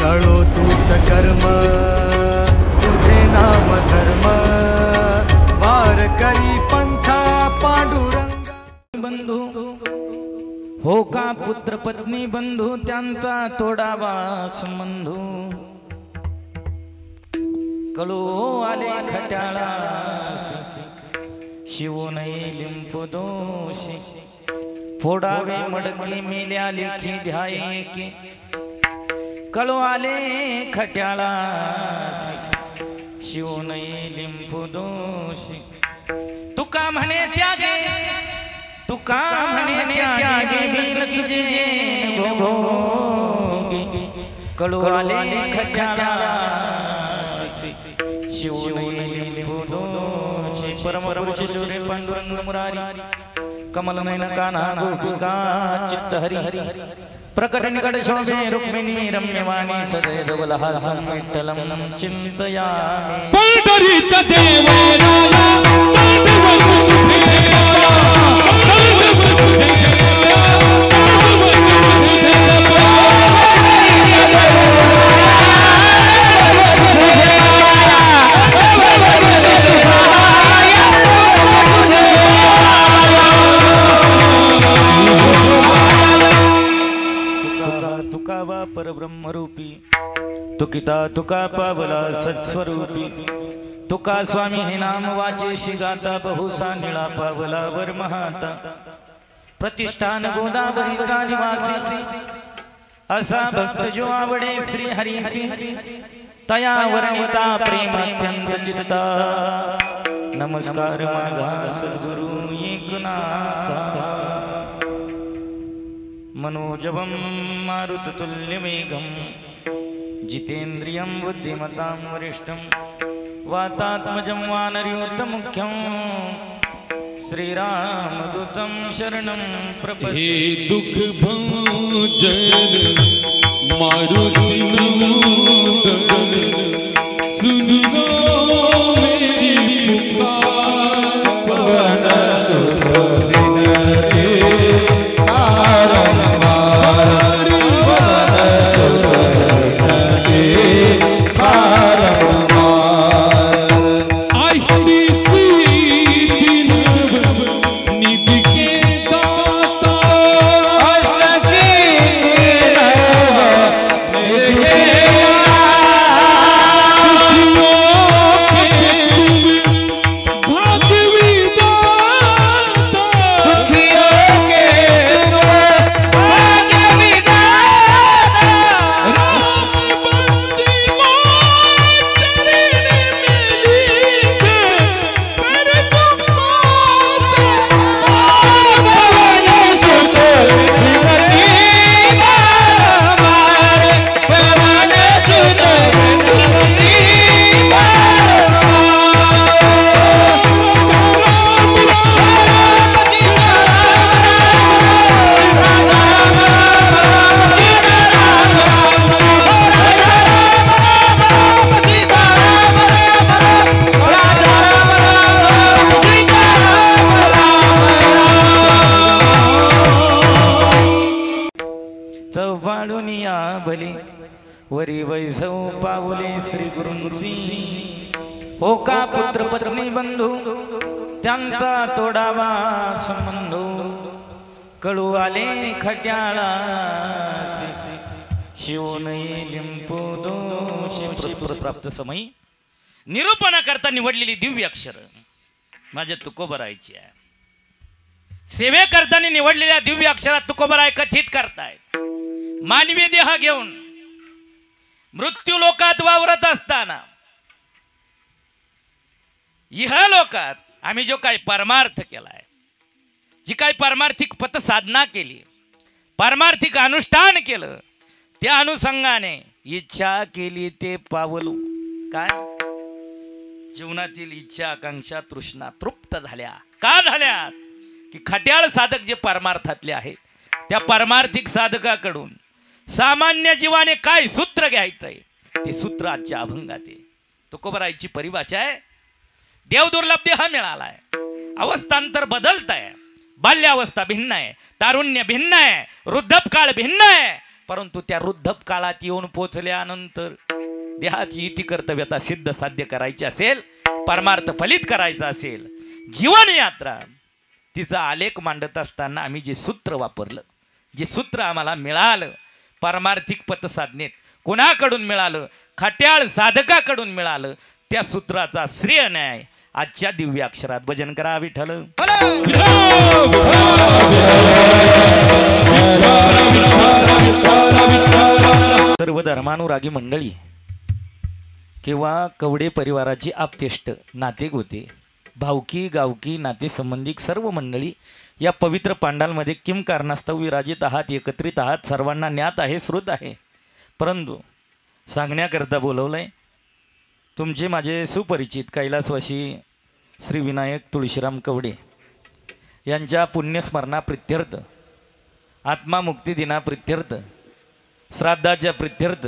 तळो तूच कर्म तुझे नाम धर्म वार करी पंथा पांडुरंग बंधू हो का पुत्र पत्नी बंधू त्यांचा तोडावा संबंधू कळो आले खट्याळा शिवू नये लिंपू दोषी फोडावे मडके मेल्या लेखी ध्याये की कळो आले खट्याळा शिवू नये लिंपू दोषी तुका म्हणे त्यागे तुका म्हणे त्यागे बीच तुझे भोगी कळो आले खट्याळा शिवू नये लिंपू दोषी परमपुरुष जोरे पांडुरंग मुरारी कमल नयन कान्हा गोपिका चित्त हरी प्रकट निकट शोभे रुक्मिणी रम्यवाणी सदैव बलहासं विठ्ठलं चिंतयामि पंढरीचा देव राया परब्रह्मरूपी तुकिता तुका पावला सत्स्वरूपी तुका स्वामी हे नाम वाचेशी गाता बहुसा निळा पावला वर महाता प्रतिष्ठान गोदावरी राजवासी असा भक्त जो आवडे श्री हरीसी तया वर्णिता प्रेम अत्यंत चित्ता नमस्कार माझा सद्गुरु एकनाथा मनोजवं मारुततुल्यवेगं जितेन्द्रियं बुद्धिमतां वरिष्ठं वातात्मजं वानरयूथमुख्यं श्रीरामदूतं शरणं प्रपद्ये। हे दुख भंजन मारुति नंदन सुनो मेरी पुकार पवन सुत वरी वैसव पावले श्री गुरुंची हो का पुत्र पत्नी बंधू त्यांचा तोडावा संबंधू कळू आले खट्याळा शिवू नये लिंपू दोषी प्रस्तुर प्राप्त समयी निरूपणा करता निवडलेली दिव्य अक्षर माझ्या तुकोबरायची आहे सेवे करताना निवडलेल्या दिव्य अक्षरात तुकोबराय कथित करतायत मानवी देह घेऊन मृत्यू लोकात वावरत असताना इह लोकात आम्ही जो काही परमार्थ केलाय जी काही परमार्थिक पथ साधना केली परमार्थिक अनुष्ठान केलं त्या अनुषंगाने इच्छा केली ते पावलो काय जीवनातील इच्छा आकांक्षा तृष्णा तृप्त झाल्या का झाल्या की खट्याळ साधक जे परमार्थातले आहेत त्या परमार्थिक साधकाकडून सामान्य जीवाने काय सूत्र घ्यायचंय ते सूत्र आजच्या अभंगात आहे तुकोबरायची परिभाषा आहे देव दुर्लभ देह मिळालाय अवस्थांतर बदलत आहे बाल्यावस्था भिन्न आहे तारुण्य भिन्न आहे वृद्धपकाळ भिन्न आहे परंतु त्या वृद्धप काळात येऊन पोचल्यानंतर देहाची इति कर्तव्यता सिद्ध साध्य करायची असेल, परमार्थ फलित करायचा असेल, जीवन यात्रा तिचा आलेख मांडत असताना आम्ही जे सूत्र वापरलं, जे सूत्र आम्हाला मिळालं परमार्थिक पथ साधनेत, कोणाकडून मिळालं? खट्याळ साधकाकडून मिळालं. त्या सूत्राचा श्रेय न्याय आजच्या दिव्य अक्षरात भजन करा विठ्ठल. सर्व धर्मानुरागी मंडळी किंवा कवडे परिवाराची आपतेष्ट नाते गोते भावकी गावकी नाते संबंधिक सर्व मंडळी या पवित्र पांडालमध्ये किम कारणास्तव विराजित आहात, एकत्रित आहात. सर्वांना ज्ञात आहे, श्रुत आहे, परंतु सांगण्याकरता बोलवलंय. तुमचे माझे सुपरिचित कैलासवासी श्री विनायक तुळशीराम कवडे यांच्या पुण्यस्मरणा प्रित्यर्थ, आत्मामुक्ती दिना प्रित्यर्थ, श्राद्धाच्या प्रित्यर्थ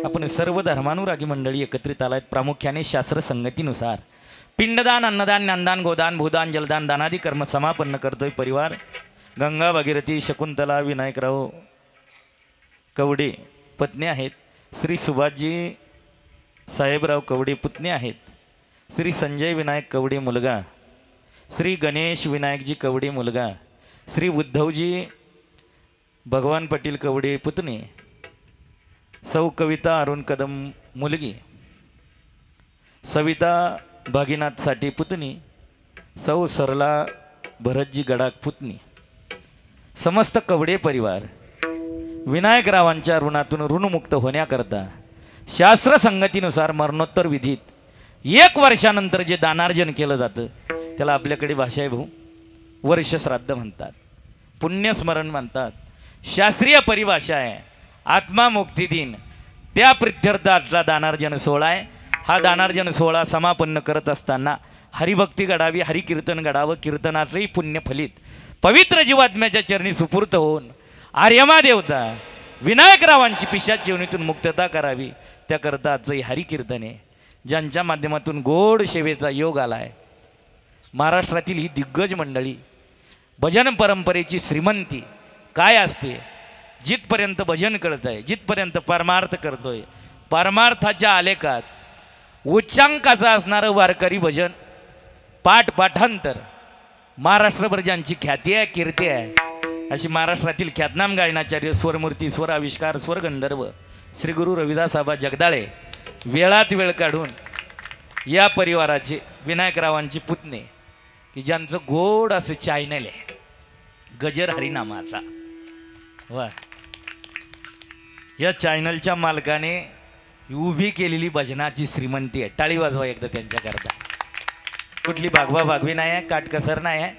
आपण सर्व धर्मानुरागी मंडळी एकत्रित आलायत. प्रामुख्याने शास्त्र संगतीनुसार पिंडदान, अन्नदान, ज्ञानदान, गोदान, भूदान, जलदान, दानादी कर्म समापन्न करतोय परिवार. गंगा भगीरथी शकुंतला विनायकराव कवडे पत्नी आहेत. श्री सुभाषजी साहेबराव कवडे पुतणे आहेत. श्री संजय विनायक कवडे मुलगा, श्री गणेश विनायकजी कवडे मुलगा, श्री उद्धवजी भगवान पाटील कवडे पुतणे, सौ कविता अरुण कदम मुलगी, सविता भागीनाथ साठी पुतणी, सौ सरला भरतजी गडाख पुतणी. समस्त कवडे परिवार विनायकरावांच्या ऋणातून ऋणमुक्त होण्याकरता शास्त्र संगतीनुसार मरणोत्तर विधीत 1 वर्षानंतर जे दानार्जन केलं जातं त्याला आपल्याकडे भाषा आहे भाऊ वर्ष श्राद्ध म्हणतात, पुण्यस्मरण म्हणतात. शास्त्रीय परिभाषा आहे आत्मामुक्ती दिन. त्या प्रित्यर्थातला दानार्जन सोहळा आहे. हा दानार्जन सोहळा समापन्न करत असताना हरिभक्ती घडावी, हरिकीर्तन घडावं, कीर्तनाचंही पुण्य फलित पवित्र जीवात्म्याच्या चरणी सुपूर्त होऊन आर्यमा देवता विनायकरावांची पिशाच जीवनीतून मुक्तता करावी. त्याकरता आजही हरिकीर्तन आहे, ज्यांच्या माध्यमातून गोड सेवेचा योग आला आहे. महाराष्ट्रातील ही दिग्गज मंडळी भजन परंपरेची श्रीमंती काय असते, जिथपर्यंत भजन करत आहे, जिथपर्यंत परमार्थ करतोय, परमार्थाच्या आलेखात उच्चांकाचा असणारं वारकरी भजन पाठ पाठांतर महाराष्ट्रभर ज्यांची ख्याती आहे, कीर्ती आहे, अशी महाराष्ट्रातील ख्यातनाम गायनाचार्य स्वरमूर्ती, स्वर आविष्कार, स्वर गंधर्व श्री गुरु रविदास आबा जगदाळे वेळात वेळ काढून या परिवाराचे विनायकरावांची पुतणे की ज्यांचं गोड असं चॅनल आहे गजर हरिनामाचा. वा, या चॅनलच्या मालकाने उभी केलेली भजनाची श्रीमंती आहे. टाळी वाजवा एकदा त्यांच्याकरता. कुठली भागवा भागवी नाही आहे, काटकसर नाही आहे.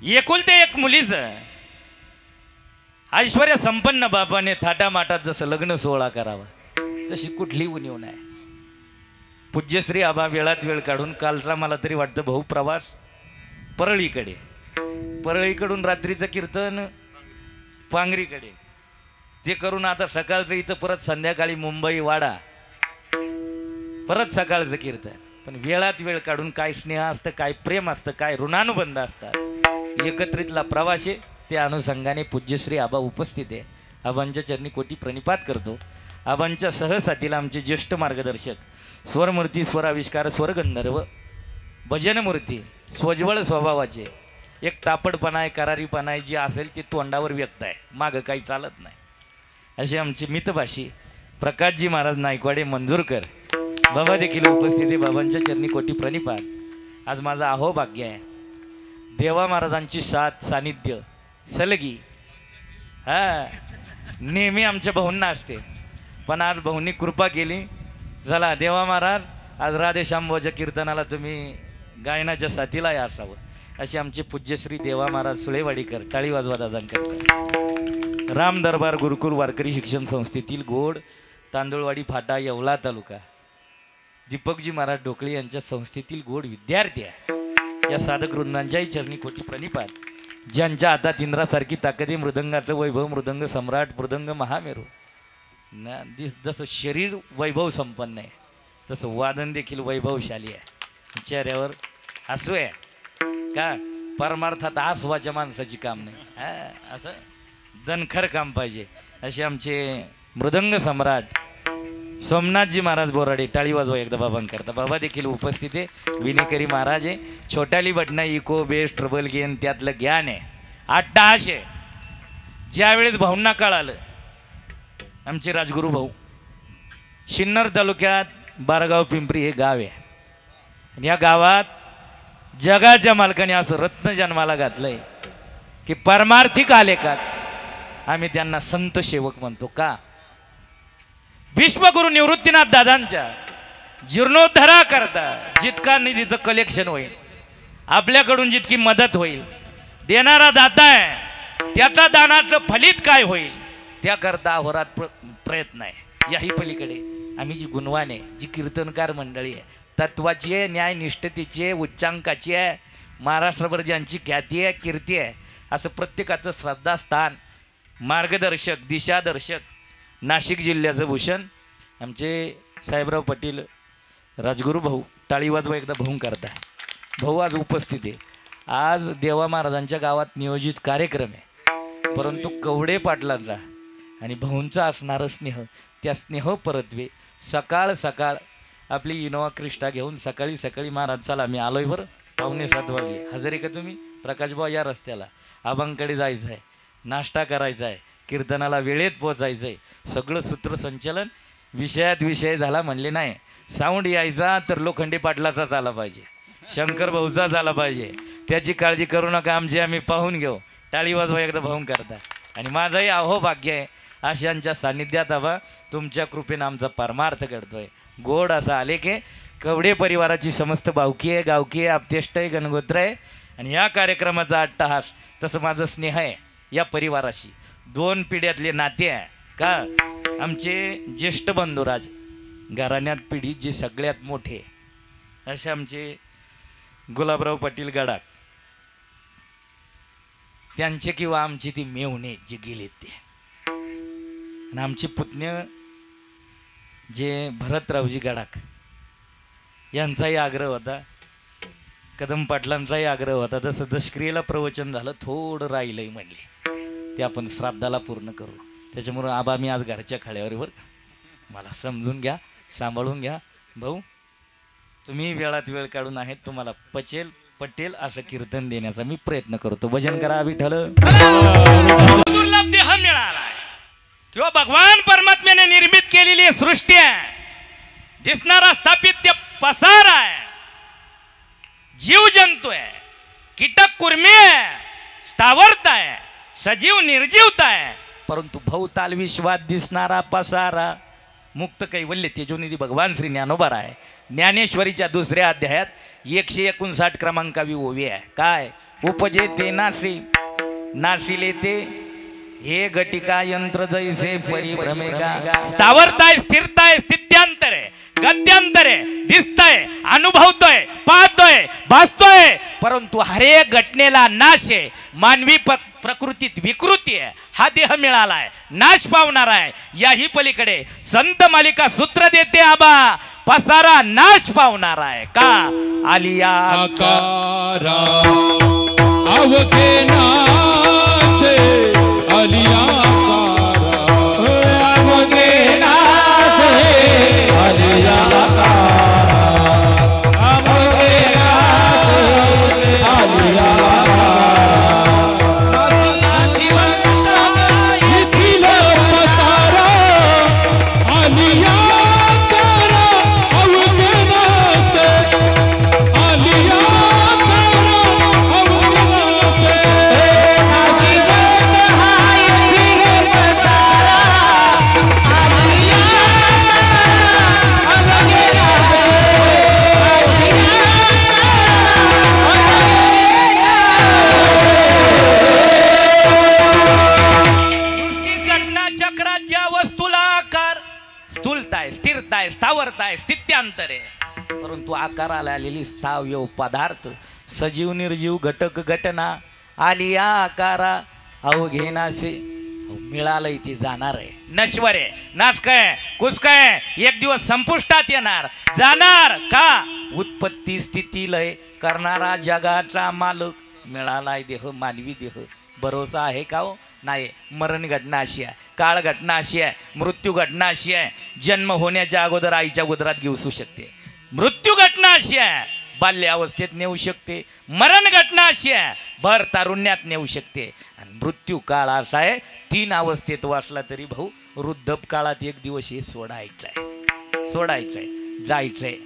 एकुलते एक मुलीचं ऐश्वर्य संपन्न बापाने थाटामाटात जसं लग्न सोहळा करावा तशी कुठली उणीव नाही. पूज्यश्री आबा वेळात वेळ काढून कालचा मला तरी वाटतं भाऊ प्रवास परळीकडे, परळीकडून रात्रीचं कीर्तन पांगरीकडे, ते करून आता सकाळचं इथं परत संध्याकाळी मुंबई वाडा, परत सकाळचं कीर्तन. पण वेळात वेळ काढून काय स्नेह असतं, काय प्रेम असतं, काय ऋणानुबंध असतात. एकत्रितला प्रवास आहे. त्या अनुषंगाने पूज्यश्री आबा उपस्थित आहे. आबांच्या चरणी कोटी प्रणिपात करतो. आबांच्या सहसाथीला आमचे ज्येष्ठ मार्गदर्शक स्वरमूर्ती, स्वराविष्कार, स्वरगंधर्व, भजनमूर्ती, स्वज्वळ स्वभावाचे, एक तापडपणा आहे, करारीपणा आहे, जे असेल ते तोंडावर व्यक्त आहे, मागं काही चालत नाही, असे आमचे मितभाषी प्रकाशजी महाराज नायकवाडे मंजूरकर बाबा देखील उपस्थित आहे. बाबांच्या चरणी कोटी प्रणिपात. आज माझं अहोभाग्य आहे देवा महाराजांची साथ सानिध्य सलगी नेहमी आमच्या भाऊंना असते, पण आज भाऊंनी कृपा केली. चला देवा महाराज आज राधेश्यामबाच्या कीर्तनाला तुम्ही गायनाच्या साथीला असावं, असे आमचे पूज्यश्री देवा महाराज सुळेवाडीकर. टाळी वाजवा दादांकर. राम दरबार गुरुकुल वारकरी शिक्षण संस्थेतील गोड तांदूळवाडी फाटा येवला तालुका दीपकजी महाराज ढोकळे यांच्या संस्थेतील गोड विद्यार्थी आहे. या साधक वृंदांच्याही चरणी कोटी प्रणिपात. ज्यांच्या हातात इंद्रासारखी ताकदी, मृदंगाचं वैभव, मृदंग सम्राट, मृदंग महामेरू ना. जसं शरीर वैभव संपन्न आहे तसं वादन देखील वैभवशाली आहे. चेहऱ्यावर हसू आहे का, परमार्थात आसवाच्या माणसाची काम नाही. असं दणखर काम पाहिजे असे आमचे मृदंग सम्राट सोमनाथजी महाराज बोराडे. टाळी वाजवा एकदा बाबांकरता. बाबा देखील उपस्थित आहे. विनेकरी महाराज आहे. छोटाली बटना इको बेस ट्रबल गेन त्यातलं ज्ञान आहे. अट्टहास आहे. ज्यावेळेस भाऊंना कळालं आमचे राजगुरू भाऊ सिन्नर तालुक्यात बारगाव पिंपरी हे गाव आहे आणि या गावात जगाच्या मालकाने असं रत्न जन्माला घातलंय की परमार्थिक आले का आम्ही त्यांना संत सेवक म्हणतो. का? विश्वगुरु निवृत्तीनाथ दादांच्या जीर्णोद्धारा करता जितका निधीचं कलेक्शन होईल, आपल्याकडून जितकी मदत होईल, देणारा दाता आहे त्याचा दानाचं फलित काय होईल त्याकरता अहोरात्र प्रयत्न आहे. याही पलीकडे आम्ही जी गुणवान आहे, जी कीर्तनकार मंडळी आहे, तत्वाची आहे, न्यायनिष्ठतेची आहे, उच्चांकाची आहे, महाराष्ट्रभर ज्यांची ख्याती आहे, कीर्ती आहे, असं प्रत्येकाचं श्रद्धास्थान, मार्गदर्शक, दिशादर्शक नाशिक जिल्ह्याचं भूषण आमचे साहेबराव पाटील राजगुरू भाऊ. टाळी वाजवा एकदा भाऊ करता. भाऊ आज उपस्थित आहे. आज देवा महाराजांच्या गावात नियोजित कार्यक्रम आहे, परंतु कवडे पाटलांचा आणि भाऊंचा असणारं स्नेह, त्या स्नेह परत्वे सकाळ सकाळ आपली इनोवा क्रिस्टा घेऊन सकाळी सकाळी महाराज चला मी आलोय बरं 6:45 वाजले. हजरे का तुम्ही प्रकाशभाऊ या रस्त्याला आबांकडे जायचं आहे, नाश्ता करायचा आहे, कीर्तनाला वेळेत पोचायचं आहे. सगळं सूत्रसंचलन विषयात विषय झाला म्हणले नाही. साऊंड यायचा तर लोखंडी पाटलाचाच आला पाहिजे, शंकर भाऊचाच आला पाहिजे. त्याची काळजी करू नका, आमची आम्ही पाहून घेऊ. टाळी वाजवा एकदा भाऊन करता. आणि माझंही अहो भाग्य आहे अशांच्या सान्निध्यात आबा तुमच्या कृपेनं आमचा परमार्थ घडतोय. गोड असा आले की कवडे परिवाराची समस्त भावकी आहे, गावकी आहे, आपतेष्ट आहे, गणगोत्र आहे. आणि या कार्यक्रमाचा अट्टहास तसं माझं स्नेह आहे या परिवाराशी. 2 पिढ्यातले नाते आहे का. आमचे ज्येष्ठ बंधुराज घराण्यात पिढी जे सगळ्यात मोठे असे आमचे गुलाबराव पाटील गडाख, त्यांचे किंवा आमची ती मेवणे जे गेलेत ते, आणि आमचे पुतण्य जे भरतरावजी गडाख यांचाही आग्रह होता, कदम पाटलांचाही आग्रह होता. तसं दशक्रियेला प्रवचन झालं, थोडं राहिलंय म्हणले ते आपण श्राद्धाला पूर्ण करू. त्याच्यामुळं आबा मी आज घरच्या खाड्यावर मला समजून घ्या, सांभाळून घ्या. भाऊ तुम्ही वेळात वेळ काढून आहेत, तुम्हाला पटेल असं कीर्तन देण्याचा मी प्रयत्न करतो. भजन करा विठ्ठल. दुर्लभ देह मिळालाय किंवा भगवान परमात्म्याने निर्मित केलेली सृष्टी आहे, दिसणारा स्थापित्य पसार आहे, जीव जंतू आहे, कीटक कुर्मी आहे, स्थावरता आहे, सजीव निर्जीवता आहे, परंतु भवताल विश्वात दिसणारा पसारा मुक्त कैवल्य तेजोनिधी भगवान श्री ज्ञानोबा आहे. ज्ञानेश्वरीच्या 2ऱ्या अध्यायात 159 क्रमांकावी ओवी आहे. काय? उपजे ते नासी नासिले ते हे घटिका यंत्र जैसे परिभ्रमेगा. स्थावरताय, स्थिरताय, स्थित्यांतर आहे, गत्यांतर आहे, दिसतंय, अनुभवतोय, पाहतोय, भासतोय, परंतु हरेक घटनेला नाश आहे. मानवी प्रकृतीत विकृती आहे. हा देह मिळाला आहे, नाश पावणार आहे. याही पलीकडे संत मालिका सूत्र देते आबा पसारा नाश पावणार आहे. का? आलिया आकारा अवघे नाचे आलिया आकारा अवघे नाचे आलिया आकारा अवघे नाचे आलिया स्थिरताय, स्थावरताय, स्थित्यांतर आहे, परंतु आकाराला आलेली स्थाव्य पदार्थ, सजीव निर्जीव घटक घटना आलिया आकारा अवघे नासे. मिळालंय ते जाणार आहे, नश्वर आहे, नाश काय कुस काय एक दिवस संपुष्टात येणार जाणार. का? उत्पत्ती स्थिती लय करणारा जगाचा मालक मिळालाय देह, मानवी देह. भरोसा आहे का हो? नाही, मरण घटना अशी आहे, काळ घटना अशी आहे, मृत्यू घटना अशी आहे, जन्म होण्याच्या अगोदर आईच्या उदरात घेऊ शकते. मृत्यू घटना अशी आहे, बाल्य अवस्थेत नेऊ शकते. मरण घटना अशी आहे, भर तारुण्यात नेऊ शकते. आणि मृत्यू काळ असा आहे, 3 अवस्थेत वाचला तरी भाऊ वृद्धप काळात एक दिवस हे सोडायचंय, जायचंय.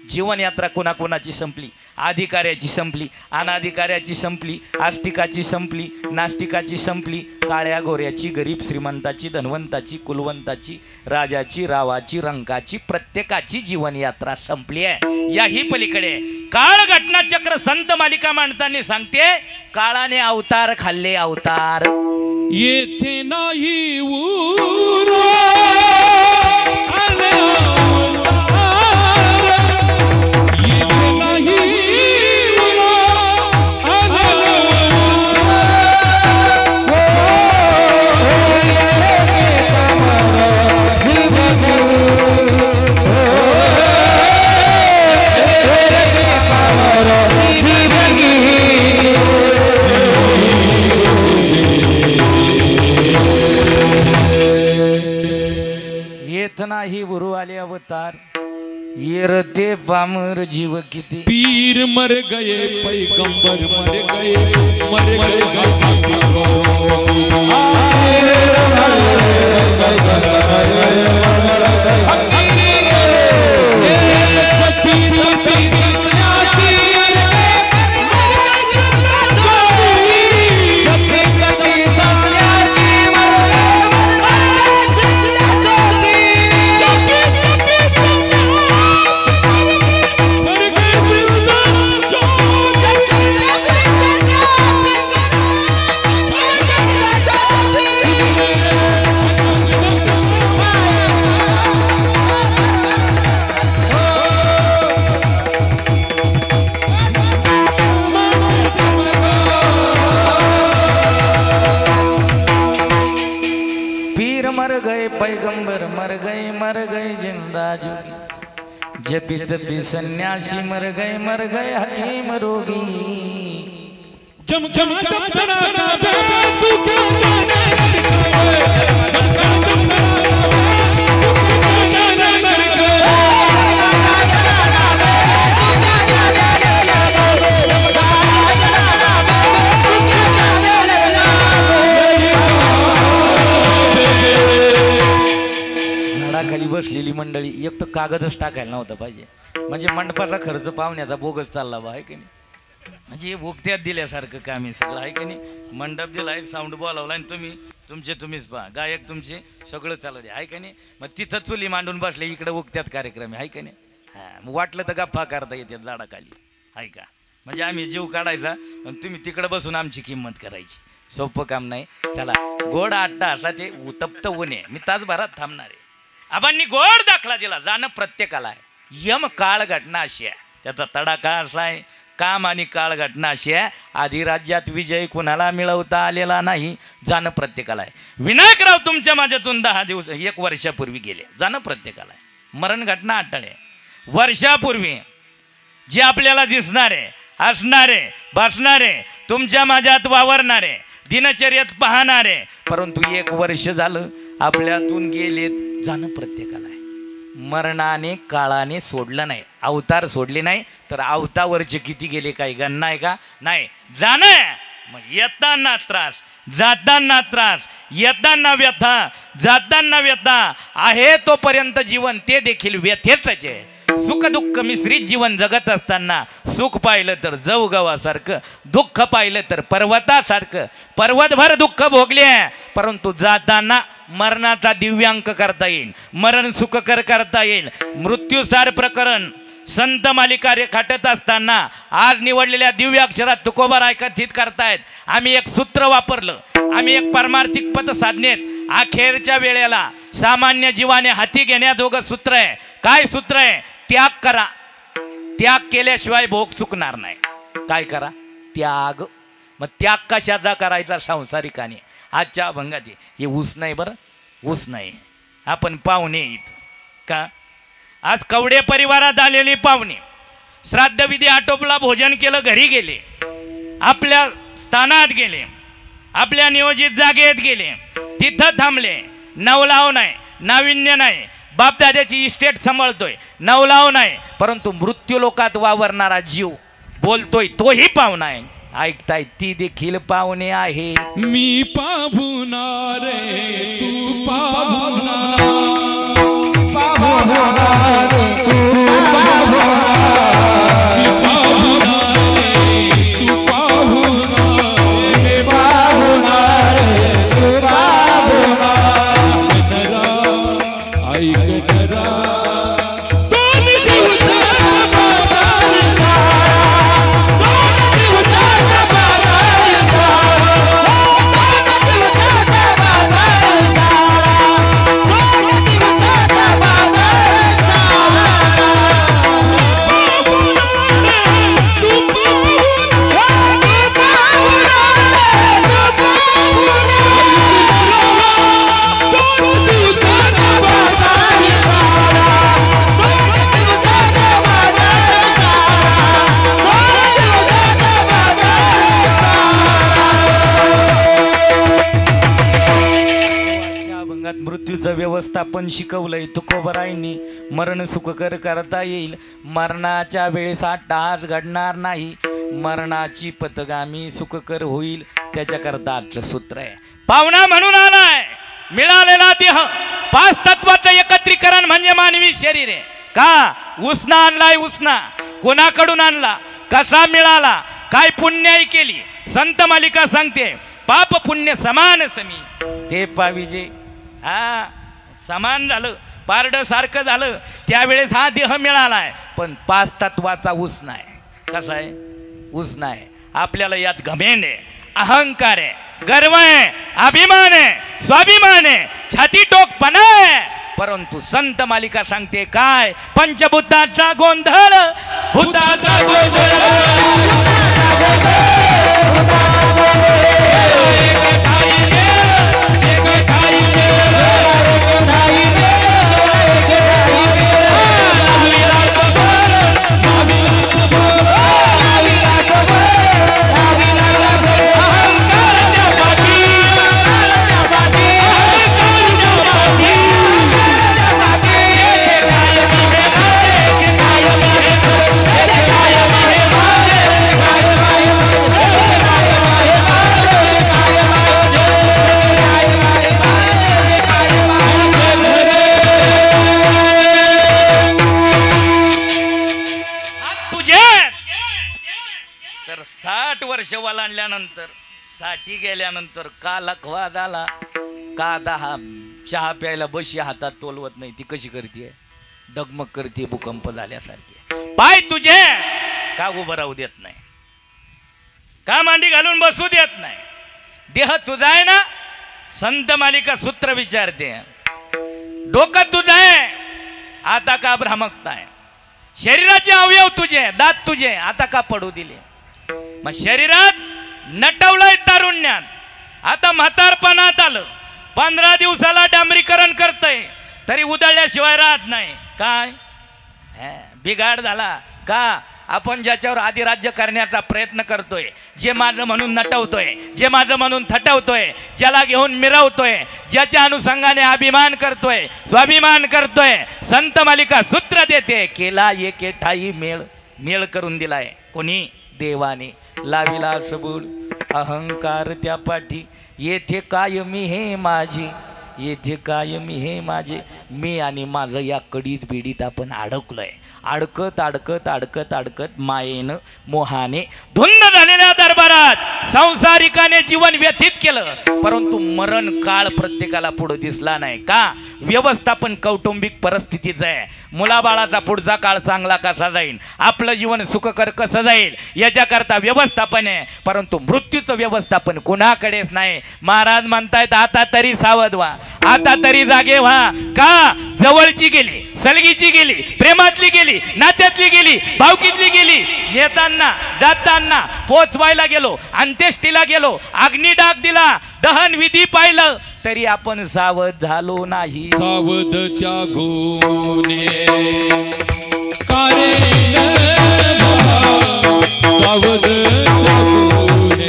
जीवनयात्रा कोणाकोणाची संपली, अधिकाऱ्याची संपली, अनाधिकाऱ्याची संपली, आस्तिकाची संपली, नास्तिकाची संपली, काळ्या गोऱ्याची, गरीब श्रीमंताची, धनवंताची, कुलवंताची, राजाची, रावाची, रंकाची, प्रत्येकाची जीवनयात्रा संपली आहे. याही पलीकडे काळ घटना चक्र संत मालिका मांडताना सांगते, काळाने अवतार खाल्ले अवतार. येथे नाही ऊर आले नाही गुरु आले अवतार. येरते पामर जीव किती, पीर मर गए पैगंबर मर गए, मर पैगंबर मर गए जिंदा जोगी, जपी तपी सन्यासी मर गए हकीम रोगी. जम जम जम तू क्या जाने खाली बसलेली मंडळी. एक तर कागदच टाकायला नव्हता पाहिजे, म्हणजे मंडपाचा खर्च पाहुण्याचा बोगस चालला बा, आहे की नाही. म्हणजे उक्त्यात दिल्यासारखं काम आहे सगळं, आहे की नाही. मंडप दिलाय, साऊंड बोलावला, आणि तुम्हीच पहा, गायक तुमचे, सगळं चालू द्या, आहे का नाही. मग तिथं चुली मांडून बसले, इकडे उक्त्यात कार्यक्रम आहे का नाही. हां, मग वाटलं तर गप्पा करता येते झाडाखाली, आहे का. म्हणजे आम्ही जीव काढायचा आणि तुम्ही तिकडं बसून आमची किंमत करायची. सोपं काम नाही. चला, गोड आट्टा असा ते उत्तप्त उने, मी तासभरात थांबणार आहे. आबांनी गोड दाखला दिला, जाणं प्रत्येकाला आहे. यम काळ घटना अशी आहे, त्याचा तडाखा असा आहे. काम आणि काळ घटना अशी आहे, आधी राज्यात विजय कुणाला मिळवता आलेला नाही, जाणं प्रत्येकाला आहे. विनायकराव तुमच्या माझ्यातून 10 दिवस 1 वर्षापूर्वी गेले, जाणं प्रत्येकाला आहे. मरण घटना अटळे, वर्षापूर्वी जे आपल्याला दिसणारे, असणारे, बसणारे, तुमच्या माझ्यात वावरणारे, दिनचर्यात पाहणारे, परंतु 1 वर्ष झालं आपल्यातून गेलेत, जाणं प्रत्येकाला आहे. मरणाने काळाने सोडलं नाही, अवतार सोडले नाही, तर अवतावरचे किती गेले काही गणना आहे का. नाही, जाणं. मग येताना त्रास, जाताना त्रास, येताना व्यथा, जाताना व्यथा आहे, तोपर्यंत जीवन ते देखील व्यथेच आहे. सुख दुःख मिश्रित जीवन जगत असताना सुख पाहिलं तर जवगवासारखं, दुःख पाहिलं तर पर्वतासारखं. पर्वतभर दुःख भोगले, परंतु जाताना मरणाचा दिव्यांक करता येईल, मरण सुखकर करता येईल. मृत्यूसार प्रकरण संत मालिका रेखाटत असताना आज निवडलेल्या दिव्य अक्षरात तुकोबाराय कथित करतायत. आम्ही एक सूत्र वापरलं, आम्ही एक परमार्थिक पद साधनेत अखेरच्या वेळेला सामान्य जीवाने हाती घेण्याजोगं सूत्र आहे. काय सूत्र आहे? त्याग करा. त्याग केल्याशिवाय भोग चुकणार नाही. काय करा? त्याग. मग त्याग कशाचा करायचा? सांसारिकाने. आजच्या अभंगात हे ऊस नाही, बरं ऊस नाही. आपण पाहुणे इथं का आज कवडे परिवारात आलेले पाहुणे, श्राद्धविधी आटोपला, भोजन केलं, घरी गेले, आपल्या स्थानात गेले. आपल्या नियोजित जागेत गेले, तिथं थांबले. नवलाव नाही, नाविन्य नाही, बापदाद्याची इस्टेट सांभाळतोय, नवलाव नाही, परंतु मृत्यू लोकात वावरणारा जीव बोलतोय तोही पाहुणा आहे. ऐकताय ती देखील पाहुणे आहे. मी पाहुणार रे तू पाहुणार, मृत्यूचं व्यवस्थापन शिकवलंय तुकोबरायांनी. मरण सुखकर करता येईल, मरणाच्या वेळेस अट्टहास घडणार नाही, मरणाची पथगामी सुखकर होईल, त्याच्याकरता आजचं सूत्र आहे. पाहुणा म्हणून आलाय, मिळालेला देह 5 तत्वाचं एकत्रीकरण म्हणजे मानवी शरीर आहे. का उसना आणलाय? उसना कोणाकडून आणला? कसा मिळाला? काय पुण्याई केली? संत मालिका सांगते पाप पुण्य समान समी. ते पाविजे हा समान झालं, पारड सारखं झालं, त्यावेळेस हा देह मिळालाय. पण 5 तत्वाचा उसना आहे. कसा आहे? उसना आहे. आपल्याला यात घमेंड आहे, अहंकार आहे, गर्व आहे, अभिमान आहे, स्वाभिमान आहे, छाती टोकपणा आहे. परंतु संत मालिका सांगते काय? पंचभूताचा गोंधळ, भूताचा गोंधळ, तर 60 वर्ष वलांडल्यानंतर, 60 गेल्यानंतर का लखवा झाला, का 10 चहा प्यायला बशी हातात तोलवत नाही, ती कशी करते? डगमग करते भूकंप झाल्यासारखे. पाय तुझे का उभं राहू देत नाही, का मांडी घालून बसू देत नाही? देह तुझा आहे ना? संत मालिका सूत्र विचारते. डोकं तुझं आहे, आता का भ्रामकताय? शरीराचे अवयव तुझे, दात तुझे, आता का पडू दिले? मग शरीरात नटवलंय तारुण्यात, आता म्हातारपणात आलं, 15 दिवसाला डांबरीकरण करतय तरी उधळल्याशिवाय राहत नाही. काय बिघाड झाला का? आपण ज्याच्यावर अधिराज्य करण्याचा प्रयत्न करतोय, जे माझं म्हणून नटवतोय, जे माझं म्हणून थटवतोय, ज्याला घेऊन मिरवतोय, ज्याच्या अनुषंगाने अभिमान करतोय, स्वाभिमान करतोय, संत मालिका सूत्र देते केला एके ठाई मेळ. मेळ करून दिलाय कोणी? देवाने. लाविला सबूळ अहंकार त्या पाठी, येथे कायमी हे माझे, येथे कायमी हे माझे. मी आणि माझं या कडीत बिडीत आपण अडकलोय. अडकत अडकत अडकत अडकत मायेनं मोहाने धुंद झालेल्या दरबारात संसारिकाने जीवन व्यतीत केलं, परंतु मरण काळ प्रत्येकाला पुढे दिसला नाही. का? व्यवस्थापन कौटुंबिक परिस्थितीच आहे. मुलाबाळाचा पुढचा काळ चांगला कसा जाईल, आपलं जीवन सुखकर कसं जाईल, याच्याकरता व्यवस्थापन आहे. परंतु मृत्यूचं व्यवस्थापन कुणाकडेच नाही. महाराज म्हणतायत आता तरी सावध व्हा, आता तरी जागे व्हा. का? जवळची गेली, सलगीची गेली, प्रेमातली गेली, नात्यातली गेली, भावकीतली गेली. नेताना जाताना पोचवायला गेलो, अंत्येष्टीला गेलो, अग्निडाग दिला, दहन विधी पाहिलं, तरी आपण सावध झालो नाही. सावध त्या गुणे कारे सावध त्या गुणे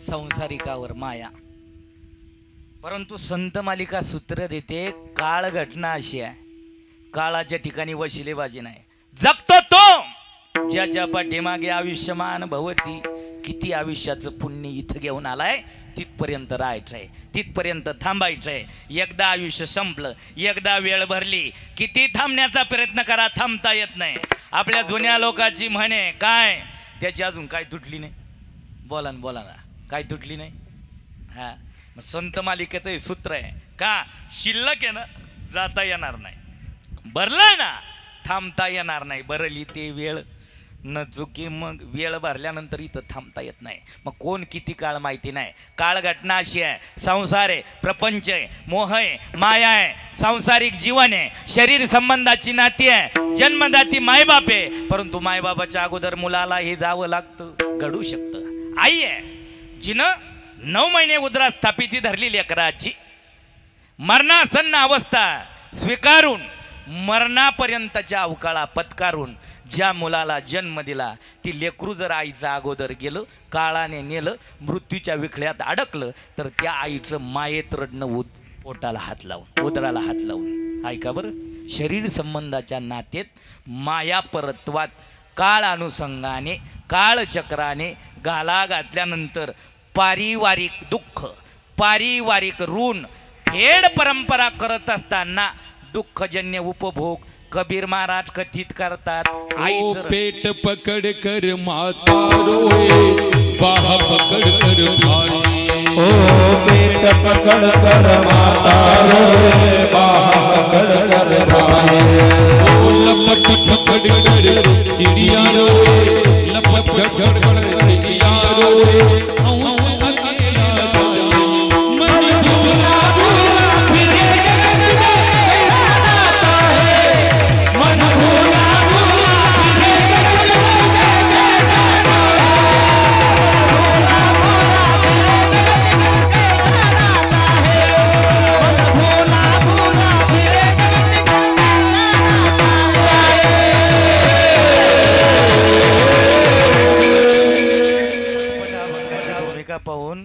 संसारिकावर माया. परंतु संत मालिका सूत्र देते काळ घटना अशी आहे, काळाच्या ठिकाणी वशिलेबाजी नाही. जगतो तो ज्याच्या पाठीमागे आयुष्यमान भवती. किती आयुष्याचं पुण्य इथं घेऊन आलाय, तिथपर्यंत राहायचंय, तिथपर्यंत थांबायचंय. एकदा आयुष्य संपलं, एकदा वेळ भरली, किती थांबण्याचा प्रयत्न करा, थांबता येत नाही. आपल्या जुन्या लोकांची म्हणे काय, त्याची अजून काय तुटली नाही. बोला ना काय तुटली नाही. हा, मग संत मालिकेत हे सूत्र आहे का, शिल्लक आहे ना, जाता येणार नाही. भरलंय ना, थांबता येणार नाही. भरली ते वेळ न चुकी, मग वेळ भरल्यानंतर इथं थांबता येत नाही. मग कोण किती काळ माहिती नाही. काळ घटना अशी आहे, संसार आहे, प्रपंच आहे, मोह आहे, माया आहे, सांसारिक जीवन आहे, शरीर संबंधाची नाती आहे, जन्मदाती मायबाप आहे. परंतु मायबापाच्या अगोदर मुलाला हे जावं लागतं, घडू शकतं. आई आहे जिनं 9 महिने उदरा स्थापिती धरली लेकराची, मरणासन्न अवस्था स्वीकारून मरणापर्यंतच्या अवकाळा पत्कारून ज्या मुलाला जन्म दिला, ती लेकरू जर आईचा अगोदर गेलं, काळाने नेलं, मृत्यूच्या विखळ्यात अडकलं, तर त्या आईचं मायेत रडणं, पोटाला हात लावून, उदराला हात लावून. ऐका बरं, शरीर संबंधाच्या नातेत माया परत्वात काळ अनुषंगाने काळचक्राने गाला घातल्यानंतर पारिवारिक दुःख, पारिवारिक ऋण फेड परंपरा करत असताना दुःखजन्य उपभोग कबीर महाराज कथित करतात. आईचं पेट पकड कर माता रोए, बाह पकड कर भाई. ओ पेट पकड कर माता रोए, बाह पकड कर भाई. ओ लपट पकड कर चिड़िया रोए, लपट पकड कर चिड़िया रोए. पाहून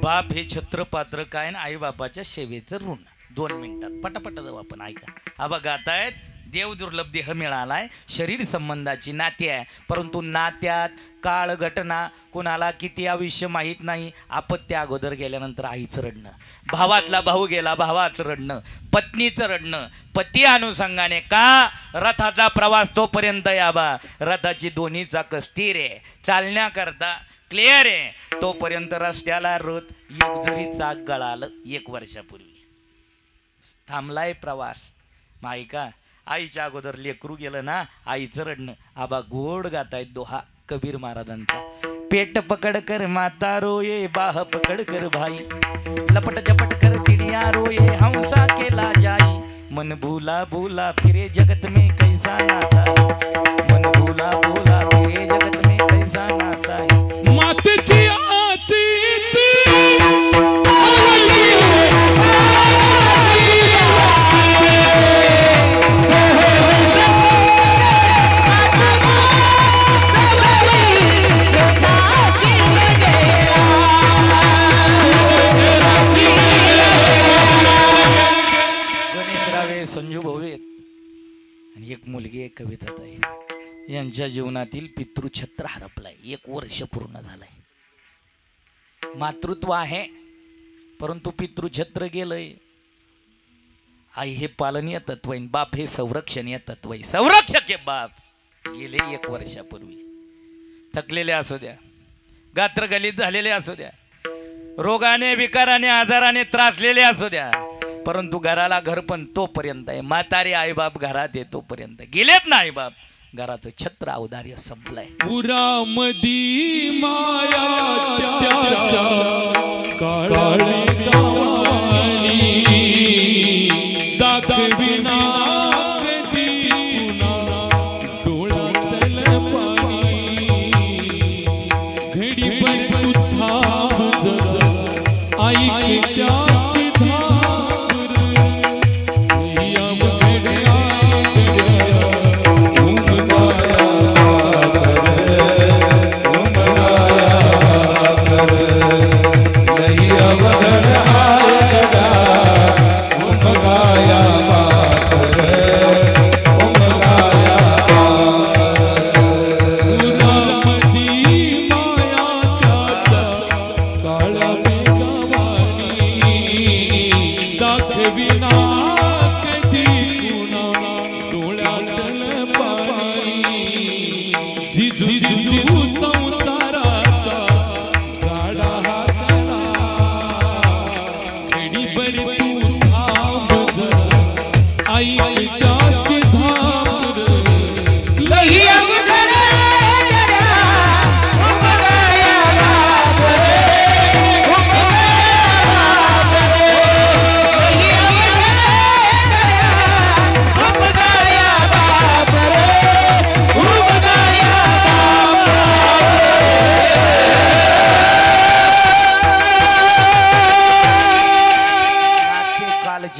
बाप हे छत्रपात्र काय, आई बापाच्या सेवेचं ऋण. 2 मिनिटात पटापट जाऊ आपण. ऐका, हा बघा, आता आहेत देव दुर्लभ देह मिळालाय, शरीर संबंधाची नाते आहे, परंतु नात्यात काळ घटना, कुणाला किती आयुष्य माहीत नाही. आपत्य अगोदर गेल्यानंतर आईचं रडणं, भावातला भाऊ गेला भावाचं रडणं, पत्नीचं रडणं, पती अनुषंगाने का रथाचा प्रवास तोपर्यंत याबा, रथाची दोन्ही चाक स्थिर आहे, चालण्याकरता क्लिअर आहे, तोपर्यंत रस्त्याला रथ एक जरी चाक गळालं 1 वर्षापूर्वी थांबलाय प्रवास. माई का, आईच्या अगोदर लेकरू गेलं ना, आईचं रडणं. आबा गोड गातायत दोहा कबीर महाराजांचा. पेट पकड कर माता रोये, बाह पकड कर भाई, लपट झपट कर चिड़िया रोये, हंसा केला जाई. मन भूला भूला फिरे जगत में कैसा नाता है, मन भूला भूला फिरे जगत में कैसा नाता है. मातेची आती संजू भाऊ आहेत आणि एक मुलगी, एक कविता आहे. यांच्या जीवनातील पितृछत्र हरपलाय, 1 वर्ष पूर्ण झालंय. मातृत्व आहे परंतु पितृछत्र गेलंय. आई हे पालनीय तत्व आहे, बाप हे संरक्षणीय तत्व आहे. संरक्षक आहे बाप, गेले 1 वर्षापूर्वी. थकलेले असू द्या, गात्रगलित झालेले असू द्या, रोगाने विकाराने आजाराने त्रासलेले असू द्या, परंतु घराला घर पण तोपर्यंत आहे. म्हातारे आई बाप घरात आहे तोपर्यंत, गेलेत ना आई बाप, घराचं छत्र औदार्य संपलंय. पुरामदी माया त्याच्या काळी दाखविना कधी पुन्हा डोळ्यातलं पाणी. घडीभर तू थांब जरा, आई त्याची धाकर या घड्या कर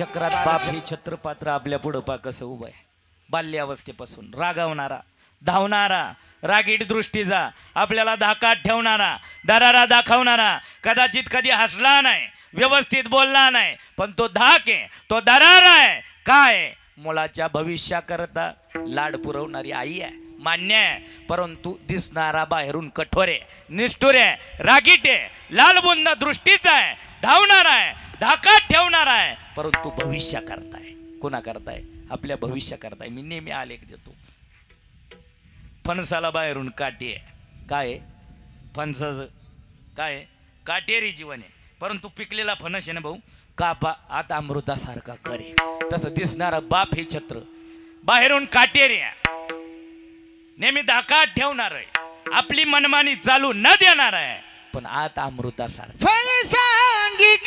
चक्रात बाप हे छत्रपात्र आपल्या पुढं पा कसं उभं आहे. बाल्यावस्थेपासून रागावणारा, धावणारा, रागीट दृष्टीचा, आपल्याला धाकात ठेवणारा, दरारा दाखवणारा, कदाचित कधी हसला नाही, व्यवस्थित बोलला नाही, पण तो धाक आहे, तो दरारा आहे. काय मुलाच्या भविष्याकरता लाड पुरवणारी आई आहे, मान्य आहे. परंतु दिसणारा बाहेरून कठोर आहे, निष्ठुर आहे, रागीट आहे, लालबुंद दृष्टीचा आहे, धावणारा आहे, धाकात ठेवणारा आहे. परंतु भविष्य करताय, कोणा करताय? आपल्या भविष्य करताय. मी नेहमी आलेख देतो. फणसाला बाहेरून काठी आहे, काय फणसाचं काय काटेरी जीवन आहे, परंतु पिकलेला फणस आहे ना भाऊ, कापा आता अमृतासारखा करे. तसं दिसणारा बाप हे छत्र बाहेरून काटेरी आहे, नेहमी धाकात ठेवणार आहे, आपली मनमानी चालू न देणार आहे, पण आता अमृतासारखा. फणसांगी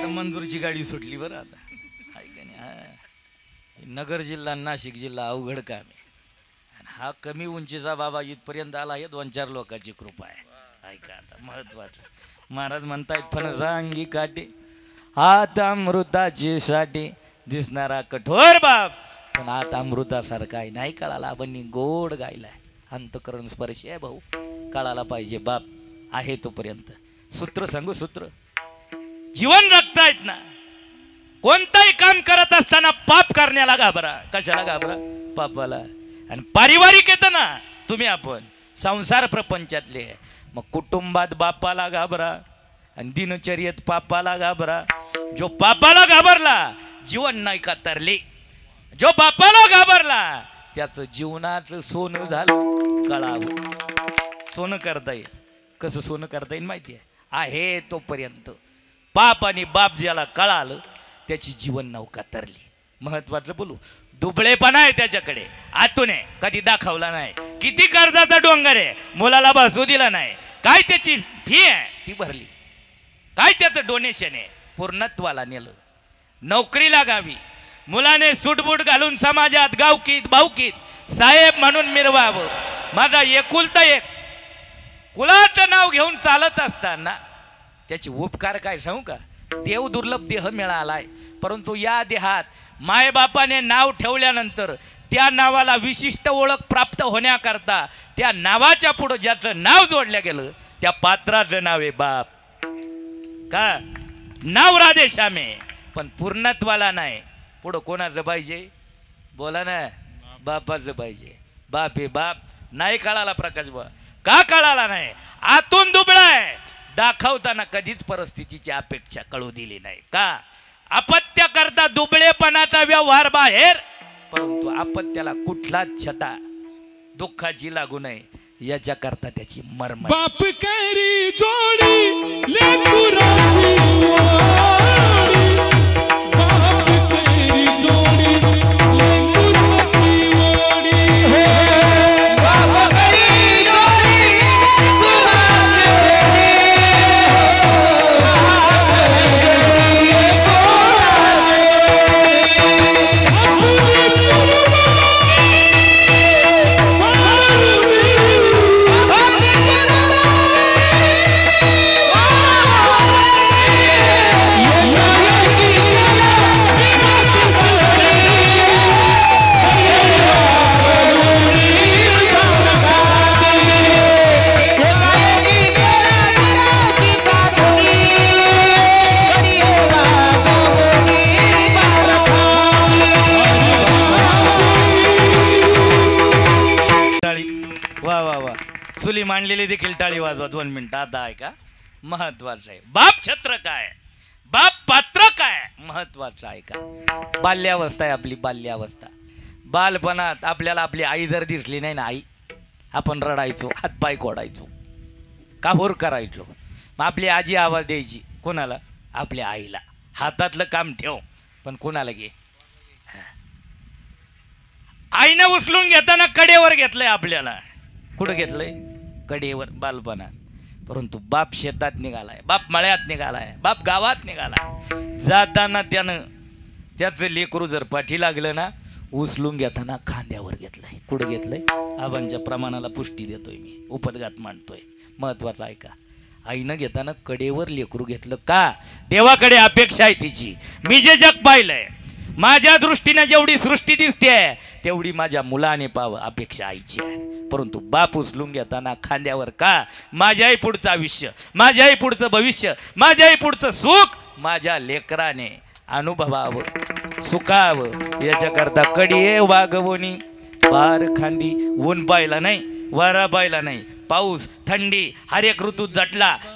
मंजूरची गाडी सुटली बरं आता, ऐका नाही. नगर जिल्हा नाशिक जिल्हा अवघड काम आहे. हा कमी उंचीचा बाबा इथपर्यंत आला, हे 2-4 लोकांची कृपा आहे. ऐका आता महत्वाचं, महाराज म्हणतायत फणसांगी काटे आता अमृताची साठी, दिसणारा कठोर बाप पण आता अमृतासारखा आहे. नाही कळाला बन्नी गोड गायलाय, अंतकरण स्पर्श आहे भाऊ, कळाला पाहिजे बाप आहे तोपर्यंत. सूत्र सांगू, सूत्र जीवन रखतायत ना. कोणताही काम करत असताना पाप करण्याला घाबरा. कशाला घाबरा? पापाला. आणि पारिवारिक येतं ना तुम्ही, आपण संसार प्रपंचातले, मग कुटुंबात बापाला घाबरा आणि दिनचर्येत पापाला घाबरा. जो पापाला घाबरला जीवन नाही का तरले, जो बापाला घाबरला त्याचं जीवनाचं सोनं झालं. कळावं सोनं करता येईल. कसं सोनं करता येईल माहिती आहे तोपर्यंत. बाप आणि बाप ज्याला कळालं त्याची जीवन नौका तरली. महत्वाचं बोलू, दुबळेपणा आहे त्याच्याकडे, आतून आहे, कधी दाखवला नाही. किती कर्जाचा डोंगर आहे, मुलाला बसू दिला नाही. काय त्याची फी आहे ती भरली, काय त्याचं डोनेशन आहे पूर्णत्वाला नेलं. नोकरी लागावी, मुलाने सूटबूट घालून समाजात गावकीत भावकीत साहेब म्हणून मिरवावं. माझा एकुलता एक कुलाचं नाव घेऊन चालत असताना त्याची उपकार काय सांगू का? देव दुर्लभ देह मिळालाय, परंतु या देहात मायबापाने नाव ठेवल्यानंतर त्या नावाला विशिष्ट ओळख प्राप्त होण्याकरता त्या नावाच्या पुढे ज्याचं नाव जोडलं गेलं त्या पात्राचं नाव आहे बाप. का नाव राधेश्याम आहे, पण पूर्णत्वाला नाही. पुढं कोणाचं पाहिजे? बोला ना, बापाचं पाहिजे. बाप हे बाप. नाही कळाला प्रकाश बा, का कळाला नाही? आतून दुबळा आहे, दाखवताना कधीच परिस्थितीची अपेक्षा कळू दिली नाही. का? अपत्य करता दुबळेपणाचा व्यवहार बाहेर, परंतु अपत्याला कुठलाच छटा दुःखाची लागू नये याच्या करता त्याची मर्म. बाप करी जोडी लेकराची वाडी, बाप करी जोडी लेकराची वाडी, बाप करी जोडी चुली मांडलेली देखील टाळी वाजवा 2 मिनिटं. आता आहे का? महत्वाचं आहे. बाप छत्र काय, बाप पात्र काय, महत्वाचं आहे का? बाल्यावस्था आहे आपली, बाल्यावस्था. बालपणात आपल्याला आपली आई जर दिसली नाही ना, आई, आपण रडायचो, हातपाय कोडायचो, काहूर करायचो. मग आपली आजी आवाज द्यायची कोणाला? आपल्या आईला. हातातलं काम ठेव, पण कोणाला घे? आईने उचलून घेताना कडेवर घेतलंय आपल्याला. कुठं घेतलंय? कडेवर बालपणात. परंतु बाप शेतात निघालाय, बाप मळ्यात निघालाय, बाप गावात निघालाय. जाताना त्याचं लेकरू जर पाठी लागलं ना, उचलून घेताना खांद्यावर घेतलंय. कुठं घेतलंय? आबांच्या प्रमाणाला पुष्टी देतोय मी, उपदगात मांडतोय. महत्वाचं ऐका. आईनं घेताना कडेवर लेकरू घेतलं का? देवाकडे अपेक्षा आहे तिची. मी जे जग पाहिलंय, माझ्या दृष्टीने जेवढी सृष्टी दिसते तेवढी माझ्या मुलाने पाहावं अपेक्षा आईची आहे. परंतु बाप उचलून घेताना खांद्यावर का? माझ्याही पुढचं आयुष्य, माझ्याही पुढचं भविष्य, माझ्याही पुढचं सुख माझ्या लेकराने अनुभवावं, सुखावं याच्याकरता कडी वागवणी बार खांदी. ऊन पाहिला नाही, वारा पाहिला नाही, पाऊस थंडी हर एक ऋतूत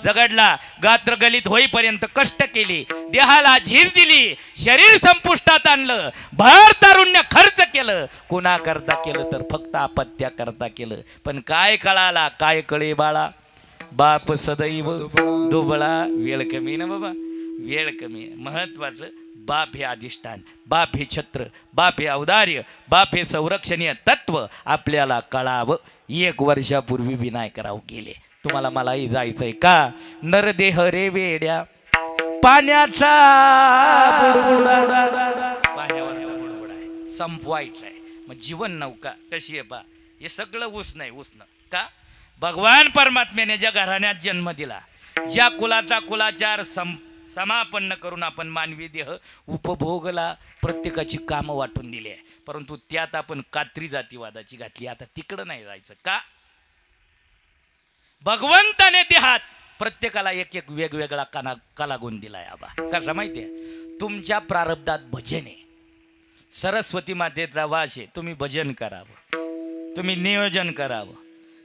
जगडला. गात्र गलित होईपर्यंत कष्ट केली, देहाला झीर दिली, शरीर संपुष्टात आणलं, भर तारुण्य खर्च केलं. कोणा करता केलं तर फक्त आपत्या करता केलं. पण काय कळाला, काय कळे बाळा? बाप सदैव दुबळा. वेळ कमी ना बाबा, वेळ कमी. महत्वाचं बाप हे अधिष्ठान, बाप हे छत्र, बाप हे औदार्य, बाप हे संरक्षणीय तत्व आपल्याला कळावं. 1 वर्षापूर्वी विनायकराव गेले. तुम्हाला मलाही जायचंय का? नरदेह रे वेड्या पाण्याचा पाण्यावर बुडबुड आहे, संपवायचं आहे. मग जीवन नौका कशी आहे पा? हे सगळं उसणं का? भगवान परमात्म्याने ज्या घराण्यात जन्म दिला, ज्या कुलाचा कुलाचार समापन्न करून आपण मानवी देह उपभोगला, प्रत्येकाची कामं वाटून दिली आहे. परंतु त्यात आपण कात्री जातीवादाची घातली. आता तिकडं नाही जायचं का? भगवंताने देहात प्रत्येकाला एक एक वेगवेगळा कलागुण दिलाय. आबा कसा माहितीये? तुमच्या प्रारब्धात भजन आहे, सरस्वती मातेचा वास आहे. तुम्ही भजन करावं, तुम्ही नियोजन करावं,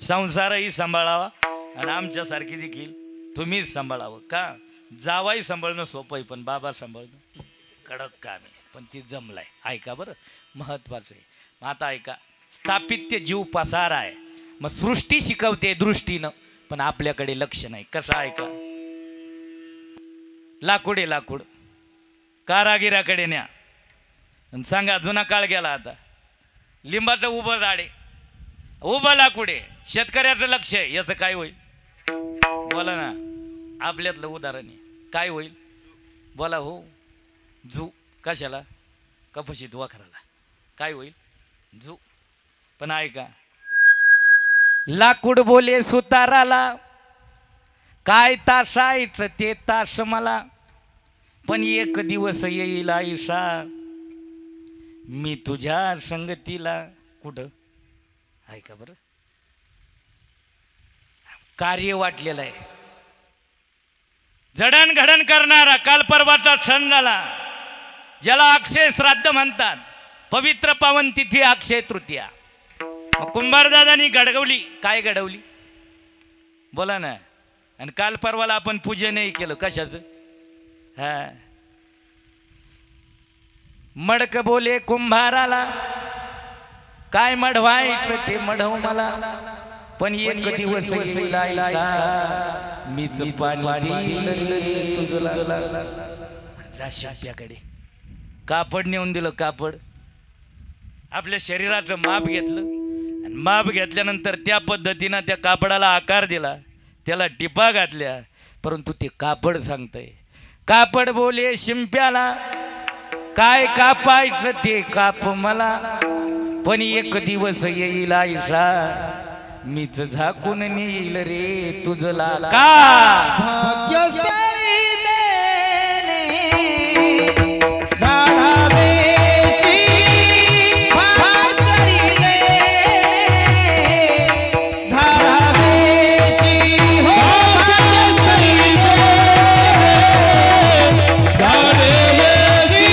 संसारही सांभाळावा आणि आमच्यासारखी देखील तुम्हीच सांभाळावं. का? जावाई सांभाळणं सोपं आहे, पण बाबा सांभाळणं कडक काम आहे. पण ती जमलाय. ऐका बरं, महत्वाचं आहे. मग आता ऐका, स्थापित्य जीव पसारा आहे. मग सृष्टी शिकवते दृष्टीनं, पण आपल्याकडे लक्ष नाही. कसं? ऐका, लाकूड आहे, लाकूड कारागिराकडे न्या आणि सांगा, जुना काळ गेला आता. लिंबाचं उभं झाड आहे, उभं लाकूड आहे, शेतकऱ्याचं लक्ष आहे. याचं काय होईल? बोला ना. आपल्यातलं उदाहरण आहे. काय होईल? बोला हो. झू. कशाला? कपशीत वाखराला. काय होईल? झू. पण ऐका, लाकूड बोले सुताराला, काय तासायचं ते तास मला, पण एक दिवस येईल आयुषा मी तुझ्या संगतीला. कुठं? ऐका बरं, कार्य वाटलेलं आहे. जडणघडण करणारा काल परवाचा सण झाला, ज्याला अक्षय श्राद्ध म्हणतात. पवित्र पावन तिथी अक्षय तृतीया. मग कुंभारदादांनी घडवली. काय घडवली? बोला ना. आणि काल परवाला आपण पूजनही केलं. कशाचं? हा, मडक बोले कुंभाराला, काय मढवायचं ते मढव मला, पण एक दिवस मीच पाणी तुझ्याकडे. कापड नेऊन दिलं. कापड आपल्या शरीराचं माप घेतलं आणि माप घेतल्यानंतर त्या पद्धतीनं त्या कापडाला आकार दिला, त्याला टिपा घातल्या. परंतु ते कापड सांगतंय. कापड बोले शिंप्याला, काय कापायचं ते काप मला, पण एक दिवस येईल आयशा मीच झाकून नेईल रे तुझला. का? भाग्यस्थळी देणे झाडावेशी, भाग्यस्थळी देणे झाडावेशी, हो भाग्यस्थळी देणे झाडावेशी,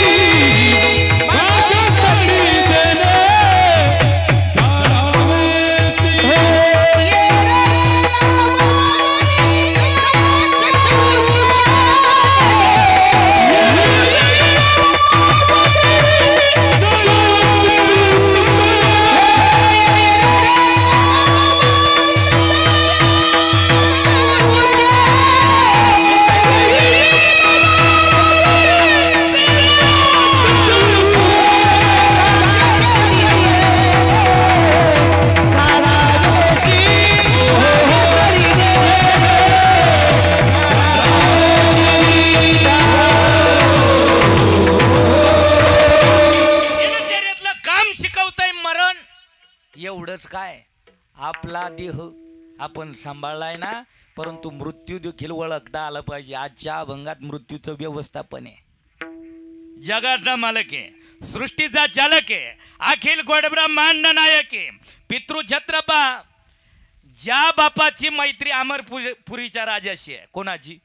भाग्यस्थळी देणे झाडावेशी. आपला देह आपण सांभाळलाय ना, परंतु मृत्यू देखील ओळखता आलं पाहिजे. आजच्या अभंगात मृत्यूचं व्यवस्थापन आहे. जगाचा मालक आहे, सृष्टीचा चालक आहे, अखिल गोड ब्रह्मांड नायक आहे, पितृछत्रपा. ज्या बापाची मैत्री अमरपुरीच्या राजाशी आहे. कोणाची?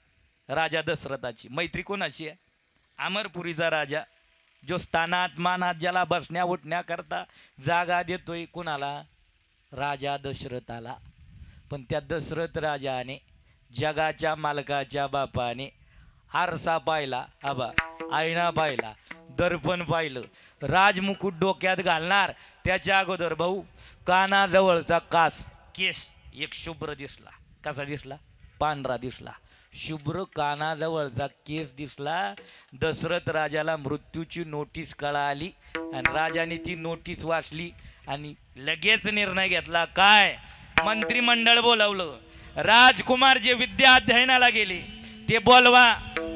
राजा दशरथाची. मैत्री कोणाची आहे? अमरपुरीचा राजा, जो स्थानात मानात ज्याला बसण्या उठण्या करता जागा देतोय. कोणाला? राजा दशरथाला. पण त्या दशरथ राजाने, जगाच्या मालकाच्या बापाने आरसा पाहिला, आबा आईना पाहिला, दर्पण पाहिलं, राजमुकुट डोक्यात घालणार त्याच्या अगोदर भाऊ कानाजवळचा केस एक शुभ्र दिसला. कसा दिसला? पांढरा दिसला. शुभ्र कानाजवळचा केस दिसला. दशरथ राजाला मृत्यूची नोटीस कळाली आणि राजाने ती नोटीस वाचली आणि लगेच निर्णय घेतला. काय? मंत्रिमंडळ बोलावलं. राजकुमार जे विद्या अध्ययनाला गेले ते बोलवा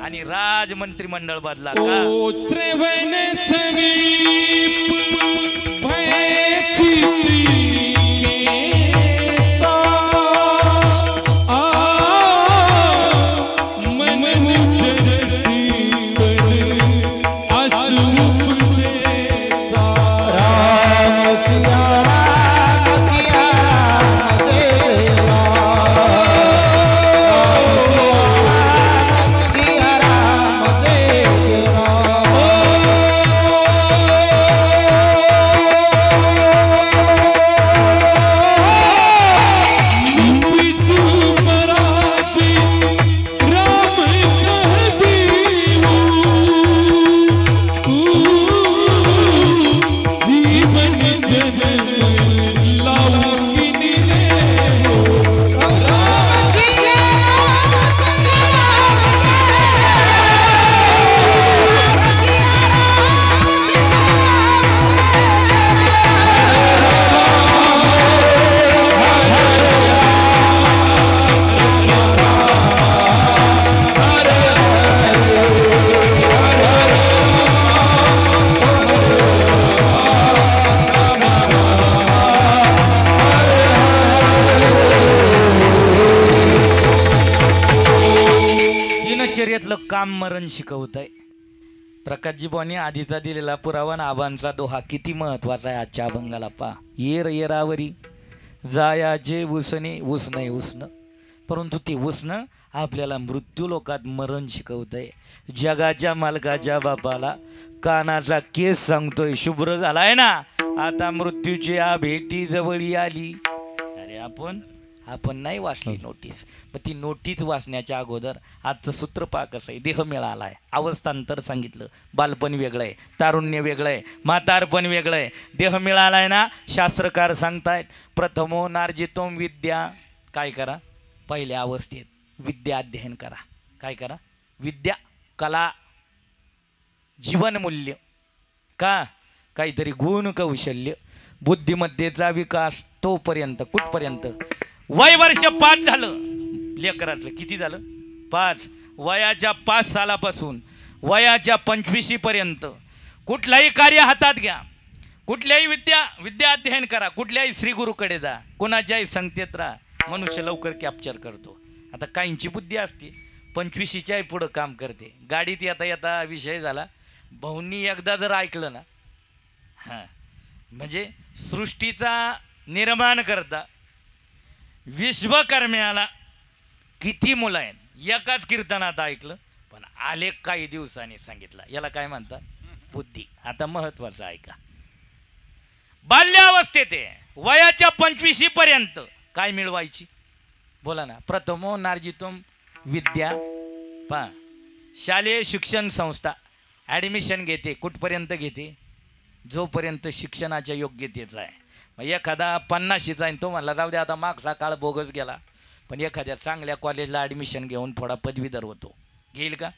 आणि राज मंत्रिमंडळ बदला. का? ओ श्रवण समीप भयची केसा, मन मुझती असूप देसा. राम सिया राम सिया राम जय काम मरण शिकवत आहे. प्रकाशजी बोनी आधीचा दिलेला पुरावा आणि आबांचा दोहा किती महत्वाचा आहे आजच्या अभंगाला. पा येर येरावरी जायाचे उसने उसणे उसणं, परंतु ते उसणं आपल्याला मृत्यू लोकात मरण शिकवत आहे. जगाच्या मालकाच्या बापाला कानाचा केस सांगतोय शुभ्र झालाय ना, आता मृत्यूची या भेटी जवळी आली. अरे आपण नाही वाचली नोटीस. मग ती नोटीस वाचण्याच्या अगोदर आजचं सूत्र पहा कसं आहे. देह मिळाला आहे, अवस्थांतर सांगितलं, बालपण वेगळं आहे, तारुण्य वेगळं आहे, म्हातारपण वेगळं आहे. देह मिळाला आहे ना, शास्त्रकार सांगतायत प्रथमो नार्जितोम विद्या. काय करा? पहिल्या अवस्थेत विद्या अध्ययन करा. काय करा? विद्या, कला, जीवनमूल्य, का काहीतरी गुण कौशल्य, बुद्धिमत्तेचा विकास. तोपर्यंत कुठपर्यंत? वय वर्ष 5 झालं लेकराचं. किती झालं? 5. वयाच्या 5 सालापासून वयाच्या 25 पर्यंत कुठलाही कार्य हातात घ्या, कुठल्याही विद्या अध्ययन करा, कुठल्याही श्रीगुरूकडे जा, कोणाच्याही संगतीत राहा. मनुष्य लवकर कॅप्चर करतो. आता काहींची बुद्धी असते 25च्याही पुढं काम करते. गाडीत येता येता विषय झाला, भाऊंनी एकदा जर ऐकलं ना, हां म्हणजे सृष्टीचा निर्माण करता विश्वकर्म्याला किती मुलं आहेत एकाच कीर्तनात ऐकलं, पण आलेख काही दिवसांनी सांगितला. याला काय म्हणतात? बुद्धी. आता महत्वाचं ऐका. बाल्यावस्थेत वयाच्या 25 पर्यंत काय मिळवायची? बोला ना. प्रथमो नार्जितोम विद्या. पा शालेय शिक्षण संस्था ॲडमिशन घेते. कुठपर्यंत घेते? जोपर्यंत शिक्षणाच्या योग्यतेचा आहे. मग एखादा 50शीचा आहे तो म्हणला जाऊ दे आता, मागचा काळ बोगस गेला, पण एखाद्या चांगल्या कॉलेजला ॲडमिशन घेऊन थोडा पदवीधर होतो. घेईल का?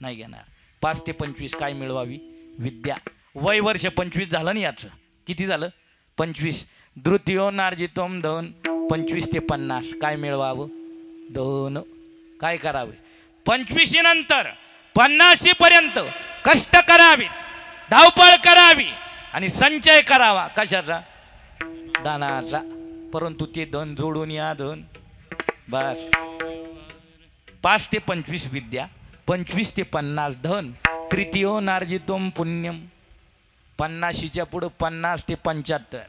नाही घेणार. 5 ते 25 काय मिळवावी? विद्या. वय वर्ष 25 झालं ना याचं. किती झालं? 25. द्वितीयो नार्जितोम 2. 25 ते 50 काय मिळवावं? 2. काय करावे? 25 नंतर 50 पर्यंत कष्ट करावी, धावपळ करावी आणि संचय करावा. कशाचा? दानाचा. परंतु ते धन जोडून या धन बस 5 ते 25 विद्या 25 ते 50 धन तृतीयो नार्जितोम पुण्यम 50च्या पुढं 50 ते 75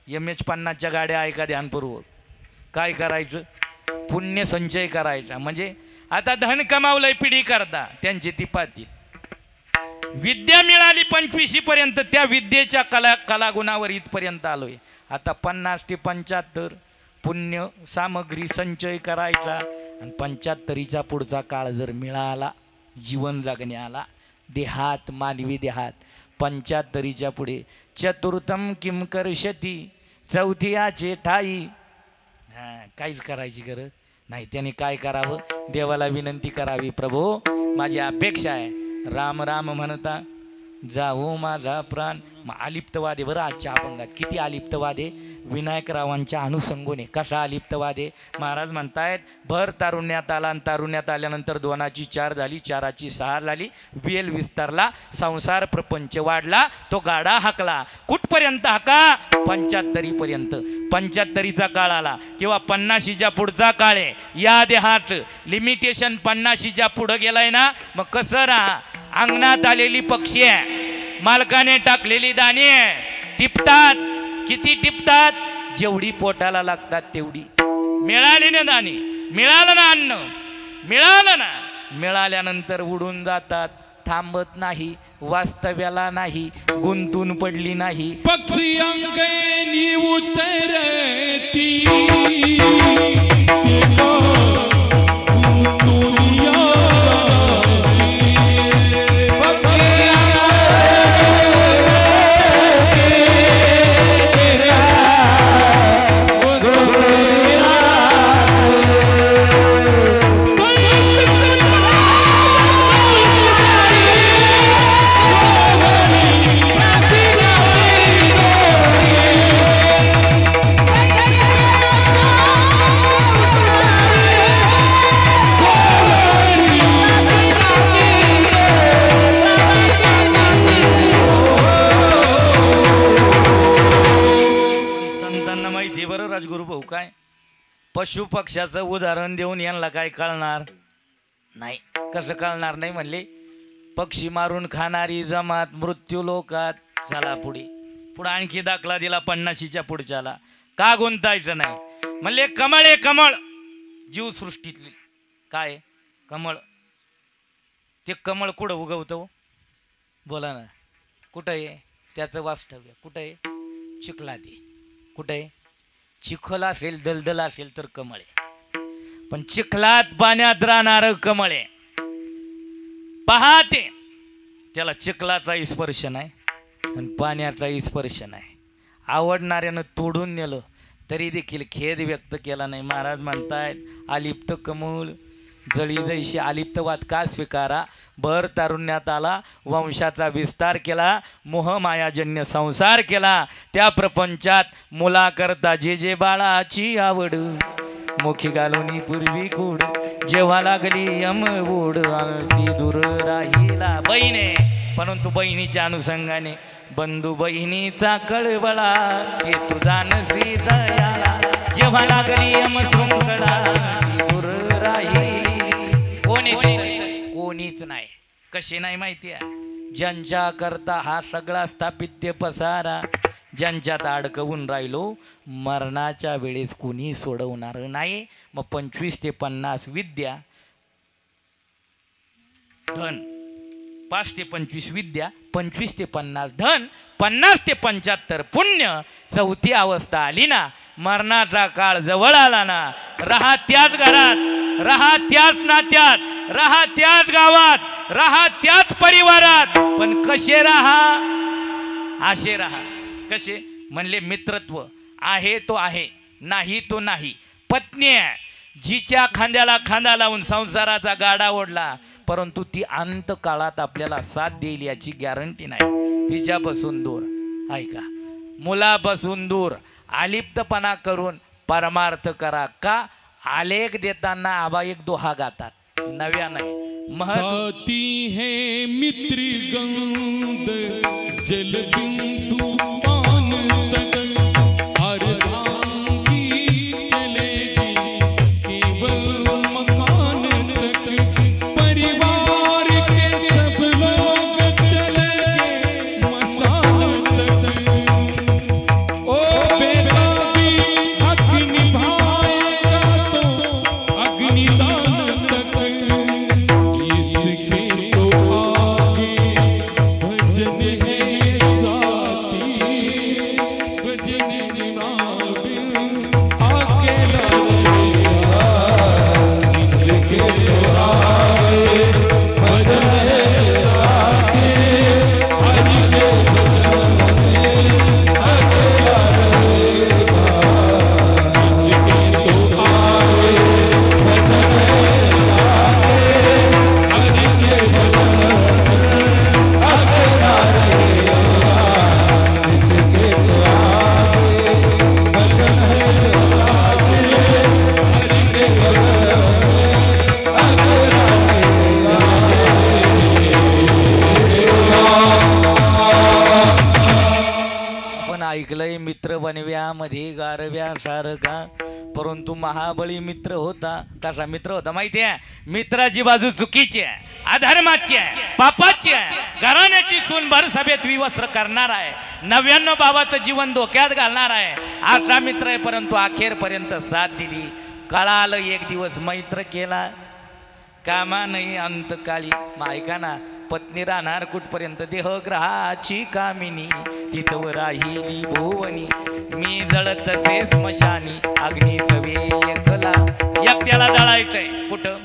MH50च्या गाड्या ऐका ध्यानपूर्वक काय करायचं पुण्य संचय करायचा म्हणजे आता धन कमावलंय पिढी करता त्यांची ती पातील विद्या मिळाली 25 पर्यंत त्या विद्येच्या कलागुणावर इथपर्यंत आलोय आता 50 ते 75 पुण्य सामग्री संचय करायचा आणि 75चा पुढचा काळ जर मिळाला जीवन जगण्याला देहात मानवी देहात 75च्या पुढे चतुर्थम किम करशती चौथीयाचे ठाई काहीच करायची गरज नाही त्याने काय करावं देवाला विनंती करावी प्रभू माझी अपेक्षा आहे राम राम म्हणता जाओ माझा प्राण अलिप्तवाद आहे बरं आजच्या अभंगात किती अलिप्तवाद आहे विनायकरावांच्या अनुषंगाने कसा अलिप्तवाद आहे महाराज म्हणतायत भर तारुण्यात आला आणि तारुण्यात आल्यानंतर 2ची 4 झाली 4ची 6 झाली वेल विस्तारला संसार प्रपंच वाढला तो गाडा हाकला कुठपर्यंत हाका 75 पर्यंत 75चा काळ आला किंवा 50च्या पुढचा काळ आहे या देहात लिमिटेशन 50च्या पुढं गेलाय ना मग कसं राहा अंगणात आलेली पक्षी आहे मालकाने टाकलेली दाणे टिपतात किती टिपतात जेवढी पोटाला लागतात तेवढी मिळाली ना दाणे मिळालं ना अन्न मिळालं ना मिळाल्यानंतर उडून जातात थांबत नाही वास्तव्याला नाही गुंतून पडली नाही पक्षी अंगणी उतरती राजगुरू भाऊ काय पशु पक्ष्याचं उदाहरण देऊन यांना काय कळणार नाही कसं कळणार नाही म्हणले पक्षी मारून खाणारी जमात मृत्यू लोकात चला पुढे पुढे आणखी दाखला दिला 50च्या पुढच्याला का गुंतायचं नाही म्हणले कमळ आहे कमळ जीवसृष्टीतली काय कमळ ते कमळ कुठं उगवतो बोला ना कुठं आहे त्याचं वास्तव्य कुठं आहे चिखलात आहे कुठं आहे चिखल असेल दलदल असेल तर कमळ आहे पण चिखलात पाण्यात राहणार कमळ आहे पहाते त्याला चिखलाचाही स्पर्श नाही आणि पाण्याचाही स्पर्श नाही आवडणाऱ्यानं तोडून नेलं तरी देखील खेद व्यक्त केला नाही महाराज म्हणतायत अलिप्त कमळ जळी जैशी अलिप्तवाद का स्वीकारा भर तारुण्यात आला वंशाचा विस्तार केला मोहमायाजन्य संसार केला त्या प्रपंचात मुलाकरता जे बाळाची आवड मुखी घालून पूर्वी कुड जेव्हा लागली यमवूड ती दूर राहिला बहिणे परंतु बहिणीच्या अनुषंगाने बंधू बहिणीचा कळवळा ते तुझा नसी दयाला जेव्हा लागली यमशृंखला ती दूर राहिली कोणीच नाही कशी नाही माहिती आहे ज्यांच्या करता हा सगळा स्थापित्य पसारा ज्यांच्यात अडकवून राहिलो मरणाच्या वेळेस कोणी सोडवणार नाही मग 25 ते 50 विद्या धन 5 ते 25 विद्या 25 ते 50 धन 50 ते 75 पुण्य चौथी अवस्था आली ना मरणाचा काळ जवळ आला ना राहा त्याच घरात राहा त्याच नात्यात राहा त्याच गावात राहा त्याच परिवारात पण कसे राहा असे राहा कसे म्हणले मित्रत्व आहे तो आहे नाही तो नाही पत्नी आहे जिच्या खांद्याला खांदा लावून संसाराचा गाडा ओढला परंतु ती अंत काळात आपल्याला साथ देईल याची गॅरंटी नाही तिच्यापासून दूर ऐका मुलापासून दूर आलिप्तपणा करून परमार्थ करा का आलेख देताना आबा एक दोहा गातात नव्या नाही साथी है मित्र गंध जल बिंदु पान तक अर्धांगी ऐकलंय मित्र बनव्या मध्ये गारव्या सारखा, परंतु महाबळी मित्र होता. कसा मित्र होता माहिती आहे? मित्राची बाजू चुकीची आहे, अधर्माची आहे, पापाची आहे, घराण्याची सून भर सभेत विवस्त्र करणार आहे, 99 बाबाचं जीवन धोक्यात घालणार आहे. असा मित्र आहे, परंतु अखेरपर्यंत साथ दिली. कळालं एक दिवस मैत्र केला, कामा नाही अंतकाळी. ऐका ना, पत्नी राहणार कुठपर्यंत? देहग्रहाची कामिनी तिथं राहिली भुवनी, मी जळत तसे स्मशानी अग्नी सवे एकला. एकट्याला जळायचंय कुठं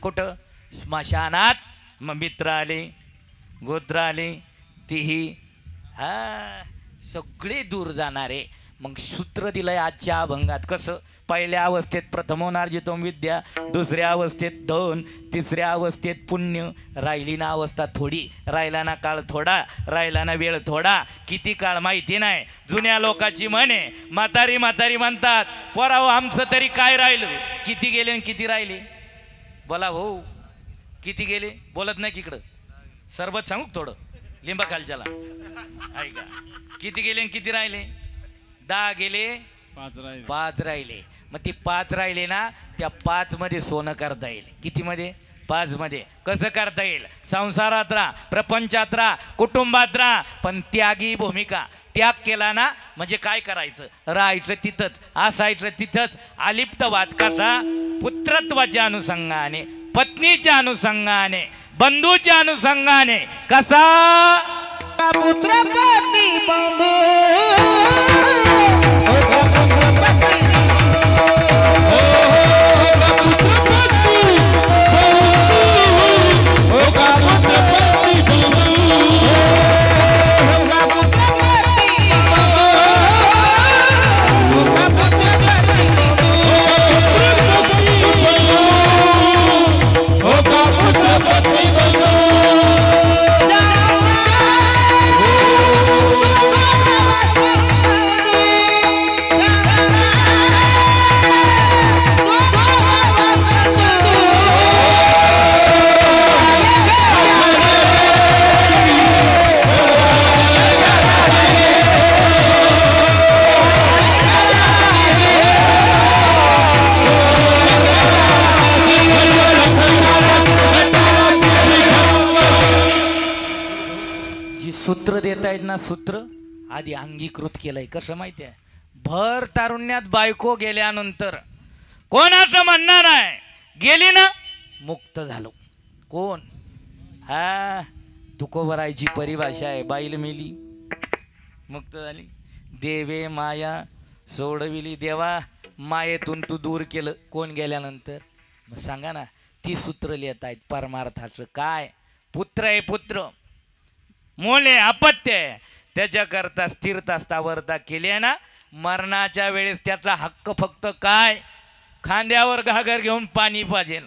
कुठं? स्मशानात. मग मित्र आले, गोत्र आले, तीही सगळे दूर जाणारे. मग सूत्र दिलंय आजच्या अभंगात. कसं? पहिल्या अवस्थेत प्रथमोनार्जितोम विद्या, दुसऱ्या अवस्थेत धन, तिसऱ्या अवस्थेत पुण्य. राहिली ना अवस्था थोडी, राहिला ना काळ थोडा, राहिला ना वेळ थोडा. किती काळ माहिती नाही. जुन्या लोकांची म्हणे, म्हातारी म्हातारी म्हणतात, पोराव आमचं तरी काय राहिलं. किती गेले आणि किती राहिले? बोला हो, किती गेले? बोलत नाही इकडं. सरबत सांगू थोडं लिंबा खालच्याला. ऐका, किती गेले आणि किती राहिले? 10 गेले, 5 राहिले. मग ते 5 राहिले ना, त्या 5 मध्ये सोनं करता येईल. किती मध्ये? 5 मध्ये. कसं करता येईल? संसारात राहा, प्रपंचात राहा, कुटुंबात राहा, पण त्यागी भूमिका. त्याग केला ना म्हणजे काय करायचं? राहायचं तिथंच, असायचं तिथंच. अलिप्तवाद कसा? पुत्रत्वाच्या अनुषंगाने, पत्नीच्या अनुषंगाने, बंधूच्या अनुषंगाने. कसा? पुत्र पती बंधू सूत्र देत आहेत ना, सूत्र आधी अंगीकृत केलंय. कसं माहिती आहे? भर तारुण्यात बायको गेल्यानंतर कोणाचं म्हणणार आहे? गेली ना मुक्त झालो. कोण? तुकोबरायची परिभाषा आहे. बाईल मेली मुक्त झाली. देवे माया सोडविली. देवा मायेतून तू दूर केलं. कोण गेल्यानंतर? मग सांगा ना. ती सूत्र लिहित आहेत परमार्थाचं. काय? पुत्र आहे, पुत्र मोले अपत्य आहे, त्याच्याकरता स्थिरता स्थावरता केली आहे ना. मरणाच्या वेळेस त्याचा हक्क फक्त काय? खांद्यावर घागर घेऊन पाणी पाजेल,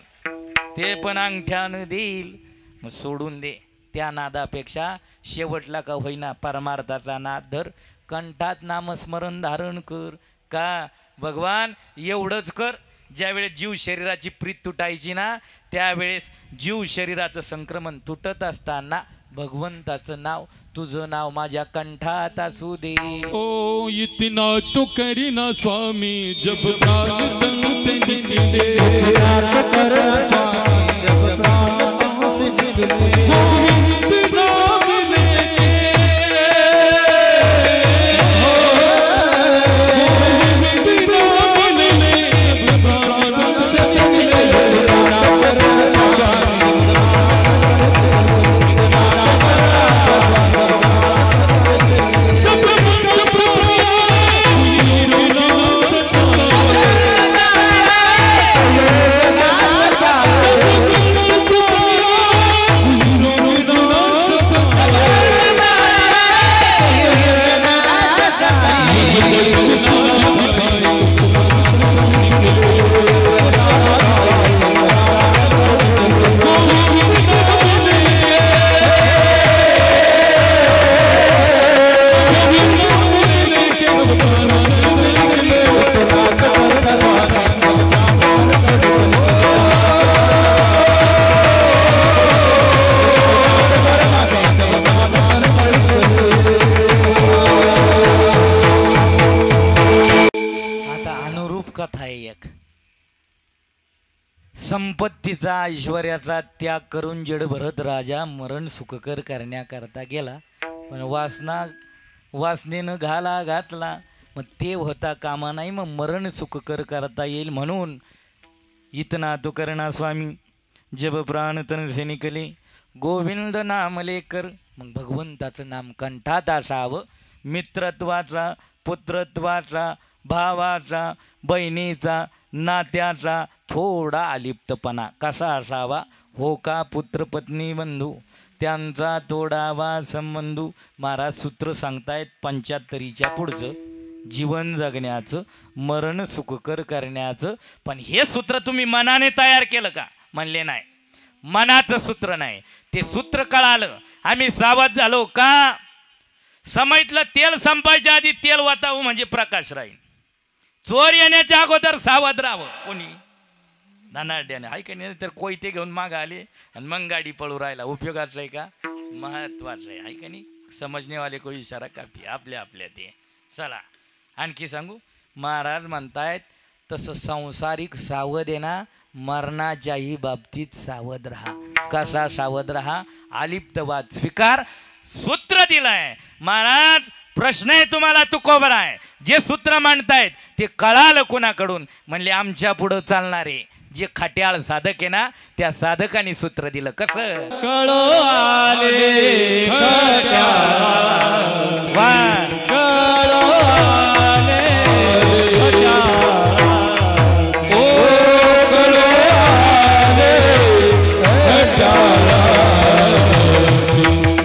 ते पण अंगठ्यानं देईल. मग सोडून दे त्या नादापेक्षा शेवटला का होईना परमार्थाचा नाद धर. कंठात नामस्मरण धारण कर. का भगवान एवढंच कर. ज्यावेळेस जीव शरीराची प्रीत तुटायची ना, त्यावेळेस जीव शरीराचं संक्रमण तुटत असताना भगवंताचं नाव, तुझं नाव माझ्या कंठात असू दे. ओ इतना तो करीना स्वामी जब प्राण तन से निकले, जब प्राण तन से निकले, गोविंद नाम लेके, गोविंद नाम लेके, प्राण तन से निकले, संपत्तीचा ऐश्वर्याचा त्याग करून जड भरत राजा मरण सुखकर करण्याकरता गेला, पण वासनेनं घातला, मग ते होता कामा नाही, मग मरण सुखकर करता येईल म्हणून इतना तो करणा स्वामी जब प्राण तन से निकले गोविंद नाम लेकर. मग भगवंताचं नाम कंठात असावं. मित्रत्वाचा, पुत्रत्वाचा, भावाचा, बहिणीचा, नात्याचा थोडा अलिप्तपणा कसा असावा हो का पुत्रपत्नी बंधू, त्यांचा तोडावा संबंधू. महाराज सूत्र सांगतायत 75च्या पुढचं जीवन जगण्याचं, मरण सुखकर करण्याचं. पण हे सूत्र तुम्ही मनाने तयार केलं का? म्हणले नाही, मनाचं सूत्र नाही. ते सूत्र कळालं, आम्ही सावध झालो का? समईतलं तेल संपायच्या आधी तेल वाटावं म्हणजे प्रकाश राहील. चोर येण्याच्या अगोदर सावध राहावं. कोणी धनाढ्याने आहे का नाही, तर कोयते घेऊन माग आले आणि मग गाडी पळू राहिला. उपयोगाचं आहे का? महत्वाचं आहे का नाही? समजणेवाले कोई इशारा काफी. आपल्या ते. चला आणखी सांगू. महाराज म्हणतायत तसं सांसारिक सावध आहे ना, मरणाच्याही बाबतीत सावध राहा. कसा सावध राहा? अलिप्तवाद स्वीकार. सूत्र दिलंय महाराज. प्रश्न आहे तुम्हाला तुकोबर आहे. जे सूत्र मांडतायत ते कळालं कुणाकडून? म्हणले आमच्या पुढं चालणारे जे खट्याळ साधक आहे ना, त्या साधकांनी सूत्र दिलं. कसं? कळो आले खट्याळा, कळो आले खट्याळा, ओ कळो आले खट्याळा,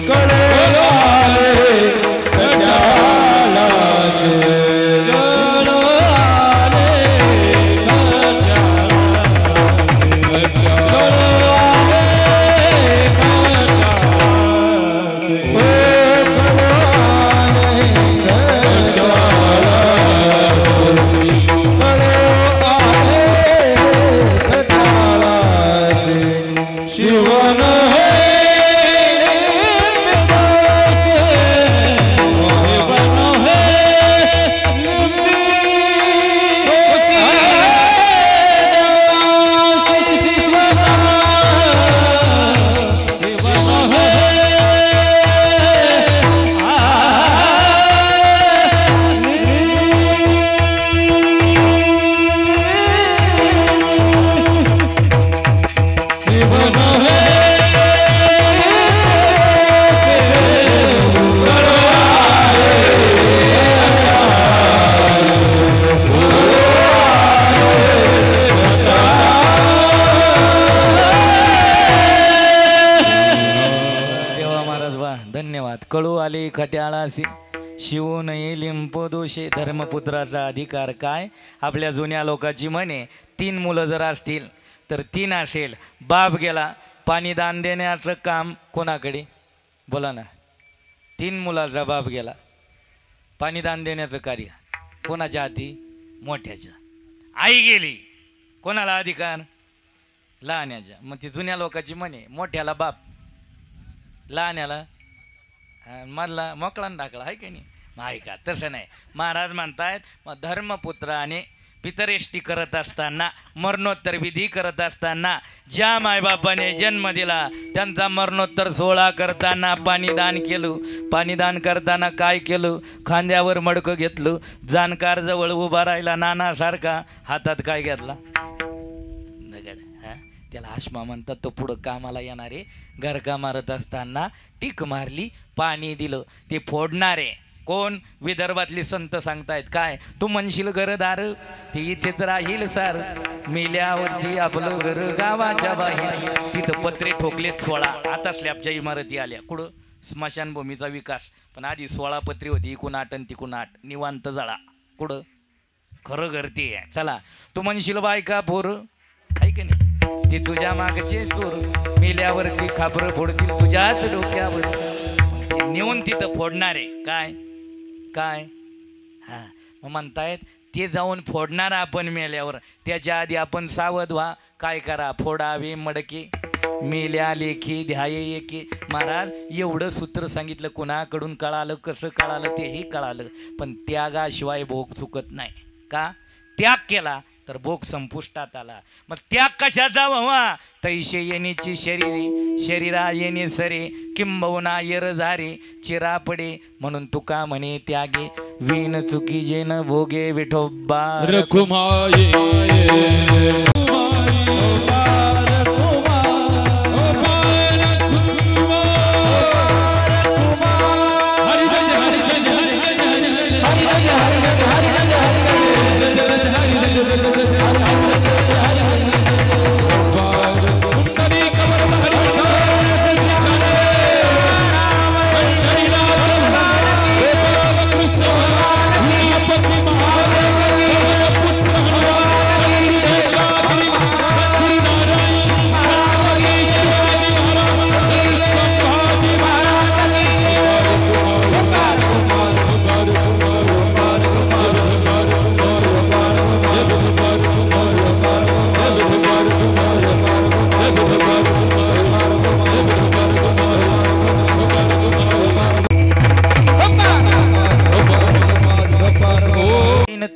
कळो आले खट्याळा, कळो कळू आले खट्याळासी शिवू नये लिंपो दोषे. धर्मपुत्राचा अधिकार काय? आपल्या जुन्या लोकांची म्हणे 3 मुलं जर असतील तर 3 असेल. बाप गेला, पाणीदान देण्याचं काम कोणाकडे? बोला ना. 3 मुलाचा बाप गेला, पाणीदान देण्याचं कार्य कोणाच्या हाती? मोठ्याच्या. आई गेली, कोणाला अधिकार? लहान्याच्या. मग ती जुन्या लोकांची म्हणे मोठ्याला बाप, लहान्याला मधला मोकळा टाकला आहे की नाही? ऐका तसं नाही. महाराज म्हणतायत मग धर्मपुत्राने पितरेष्टी करत असताना, मरणोत्तर विधी करत असताना, ज्या मायबापाने जन्म दिला त्यांचा मरणोत्तर सोहळा करताना पाणीदान केलं. पाणीदान करताना काय केलं? खांद्यावर मडकं घेतलं, जाणकार जवळ उभा राहिला नानासारखा, हातात काय घेतला? दगड. त्याला आश्मा म्हणतात. तो पुढं कामाला येणारे घरका मारत असताना टीक मारली, पाणी दिलं. ते फोडणारे कोण? विदर्भातली संत सांगतायत काय? तू म्हणशील घरदार ती इथेच राहील सार, मेल्यावरती आपलं घर गावाच्या बाहेर. तिथं पत्रे ठोकलेत 16. आता स्लॅबच्या इमारती आल्या. कुठं? स्मशानभूमीचा विकास. पण आधी 16 पत्रे होती, इकून 8 आणि तिकून 8. निवांत जळा. कुठं? खरं घर ते आहे. चला, तू म्हणशील बायका पोर आहे की नाही, ते तुझ्या मागचे चोर, मेल्यावरती खापर फोडतील तुझ्याच डोक्यावर. नेऊन तिथं फोडणारे काय काय? हा, मग म्हणतायत ते जाऊन फोडणार आपण मेल्यावर. त्याच्या आधी आपण सावध व्हा. काय करा? फोडावे मडके, मेल्या लेखी ध्याये एके. महाराज एवढं सूत्र सांगितलं. कुणाकडून कळालं? कसं कळालं? तेही कळालं. पण त्यागाशिवाय भोग चुकत नाही. का? त्याग केला तर भोग संपुष्टात आला. मग त्याग कशाचा व्हावा? तैशे येणीची शरीरा येणे सरे किंबहुना यर झारे चिरा पडे म्हणून तुका म्हणे त्यागे विण चुकी जेन भोगे विठोबा रखुमाये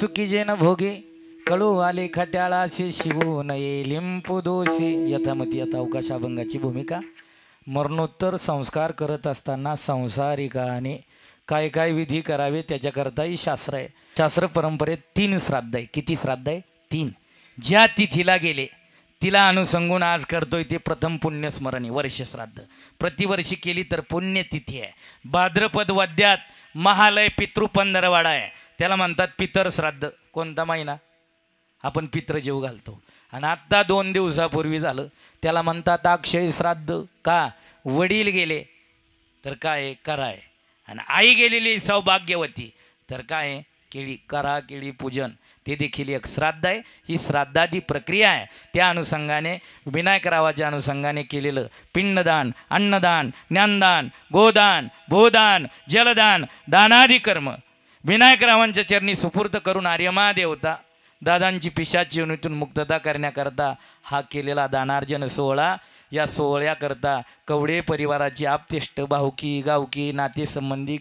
चुकी जेन भोगे कळू आले खट्याळाचे शिवू नये लिंपू दोषे यथामती आता अवकाशाभंगाची भूमिका. मरणोत्तर संस्कार करत असताना संसारिकाने काय काय विधी करावे त्याच्याकरताही शास्त्र आहे. शास्त्र परंपरेत 3 श्राद्ध आहे. किती श्राद्ध आहे? 3. ज्या तिथीला गेले तिला अनुसंगून आज करतोय ते प्रथम पुण्यस्मरणी वर्ष श्राद्ध. प्रतिवर्षी केली तर पुण्यतिथी आहे. भाद्रपद वद्यात महालय पितृ पंधरवाडा आहे, त्याला म्हणतात पितर श्राद्ध. कोणता महिना? आपण पित्र जेव घालतो. आणि आत्ता 2 दिवसापूर्वी झालं त्याला म्हणतात अक्षय श्राद्ध. का? वडील गेले तर काय कराय, आणि आई गेलेली सौभाग्यवती तर काय केळी करा, केळी पूजन ते देखील एक श्राद्ध आहे. ही श्राद्धादी प्रक्रिया आहे. त्या अनुषंगाने विनायकरावाच्या अनुषंगाने केलेलं पिंडदान, अन्नदान, ज्ञानदान, गोदान, भूदान, जलदान, दानादी कर्म विनायकरावांच्या चरणी सुपूर्त करून आर्यमा देवता दादांची पिशाची योनीतून मुक्तता करण्याकरता हा केलेला दानार्जन सोहळा. या सोहळ्याकरता कवडे परिवाराची आपतेष्ट भाऊकी गावकी नातेसंबंधी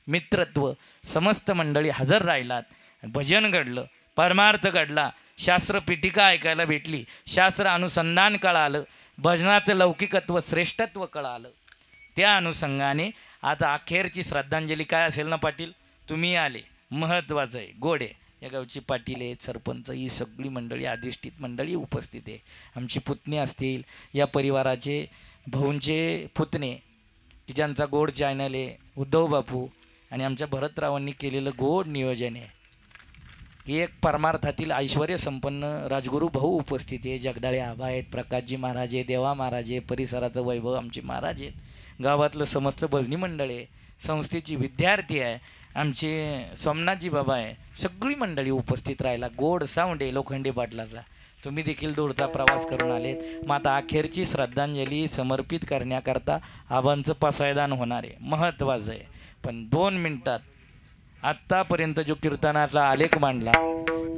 मित्रत्व समस्त मंडळी हजर राहिलात. भजन घडलं, परमार्थ घडला, शास्त्र पीठिका ऐकायला भेटली, शास्त्र अनुसंधान कळालं, भजनाचं लौकिकत्व श्रेष्ठत्व कळालं. त्या अनुषंगाने आता अखेरची श्रद्धांजली काय असेल ना पाटील? तुम्ही आले, महत्त्वाचं आहे. गोडे या गावची पाटील आहेत, सरपंच, ही सगळी मंडळी अधिष्ठित मंडळी उपस्थित आहे. आमची पुतणे असतील, या परिवाराचे भाऊंचे पुतणे की ज्यांचा गोड चॅनल आहे, उद्धव बापू आणि आमच्या भरतरावांनी केलेलं गोड नियोजन आहे. एक परमार्थातील ऐश्वर्य संपन्न राजगुरू भाऊ उपस्थित आहे. जगदाळे आबा आहेत, प्रकाशजी महाराज आहे, देवा महाराज आहे, परिसराचं वैभव आमचे महाराज आहेत, गावातलं समस्त भजनी मंडळ आहे, संस्थेची विद्यार्थी आहे, आमचे सोमनाथजी बाबा आहे. सगळी मंडळी उपस्थित राहिला. गोड साऊंड आहे लोखंडे पाटलाचा. तुम्ही देखील दूरचा प्रवास करून आलेत. मग आता अखेरची श्रद्धांजली समर्पित करण्याकरता आबांचं पासायदान होणार आहे. महत्त्वाचं आहे. पण 2 मिनटात आत्तापर्यंत जो कीर्तनाचा आलेख मांडला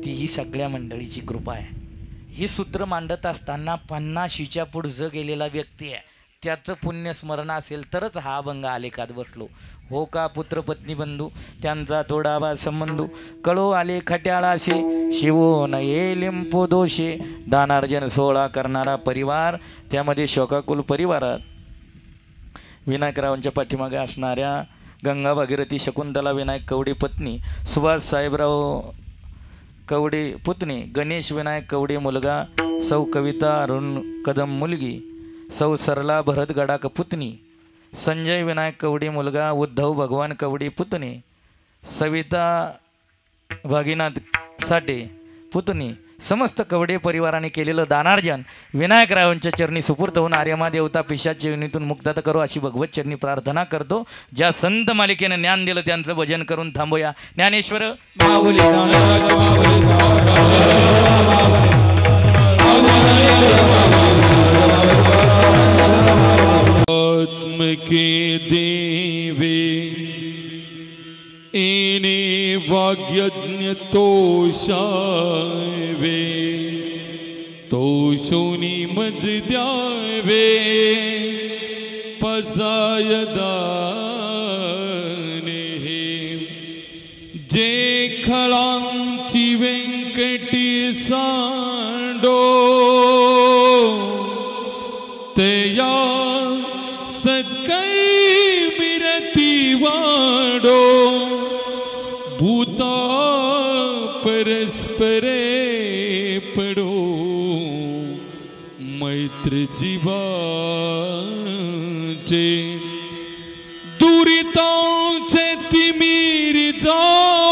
ती ही सगळ्या मंडळीची कृपा आहे. ही सूत्र मांडत असताना 50च्या पुढचं गेलेला व्यक्ती आहे, त्याचं पुण्यस्मरण असेल तरच हा अभंग आलेखात बसलो. हो का पुत्रपत्नी बंधू त्यांचा थोडावा संबंधू कळो आले खट्याळाशे शिवो नये लिंपो दोषे दानार्जन सोहळा करणारा परिवार. त्यामध्ये शोकाकुल परिवारात विनायकरावांच्या पाठीमागे असणाऱ्या गंगा भागीरथी शकुंतला विनायक कवडे पत्नी, सुभाष साहेबराव कवडे पुतणी, गणेश विनायक कवडे मुलगा, सौ कविता अरुण कदम मुलगी, सौ सरला भरत गडाक पुतणी, संजय विनायक कवडे मुलगा, उद्धव भगवान कवडे पुतणी, सविता भागीनाथ साठे पुतणी. समस्त कवडे परिवाराने केलेलं दानार्जन विनायकरावांच्या चरणी सुपूर्त होऊन आर्यमा देवता पिशाच्या योनीतून मुक्तता करो अशी भगवत चरणी प्रार्थना करतो. ज्या संत मालिकेनं ज्ञान दिलं त्यांचं भजन करून थांबूया. ज्ञानेश्वर आत्म के देवे इने वाग्यज्ञ तोषावे तोषोनी मज द्यावे पसायदाने जे खळांची व्यंकटी सांडो तया सत्कई मिरती वाडो भूता परस्परे पडो मैत्र जीवाचे दुरितांचे तिमीर जाओ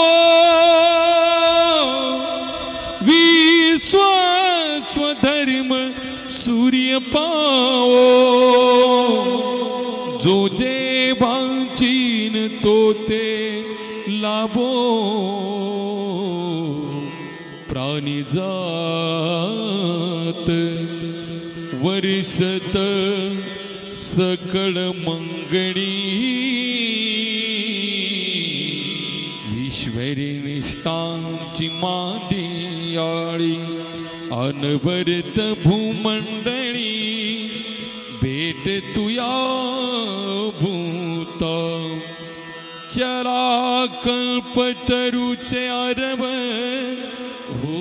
विश्वधर्म सूर्य पाओ जो जे भांचीन तो ते लाभो प्राणी जात वर्षत सकळ मंगणी विश्वरी निष्ठांची मादियाळी अनवरत भूमंडळी भेट तुया भूता चरा कल्पतरुचे आरव हो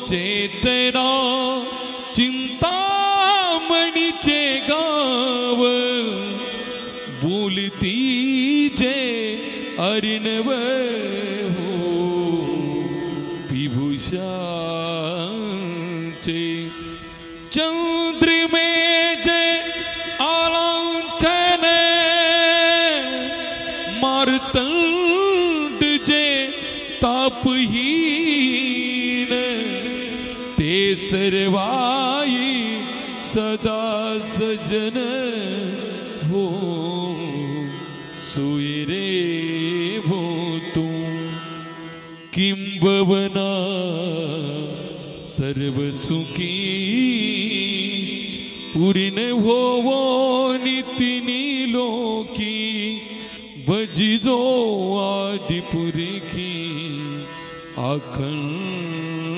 चेतना चिंतामणीचे गाव बोलती जे अर्णव हो विभूषाचे चंद्रमेचे आलांछन मारतंड जे तापहीन ते सर्वाई सदा सजन हो सुरे भो तू किंबवना सर्व सुखी पूर्ण हो नितिनी लोकी भजिजो आदिपुरी अखंडित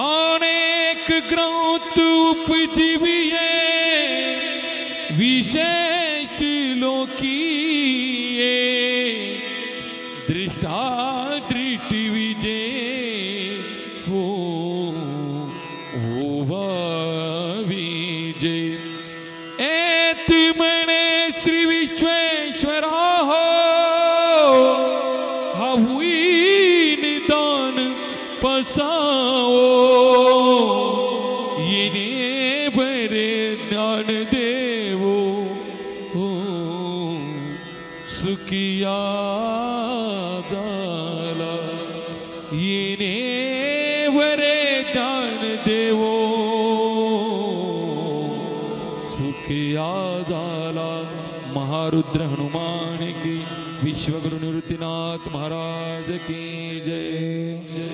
अनेक ग्रंथ उपजीविये विशेष लोकी दृष्टा दृष्टि विजय हो विजय एति मणे श्री विश्वेश्वरा हो हुई निदान पसाओ येने बरे ज्ञान देवो हो सुखिया जाला येने बरे ज्ञान देवो सुखिया जाला। महारुद्र हनुमान की विश्वगुरु निवृत्तिनाथ महाराज की जय।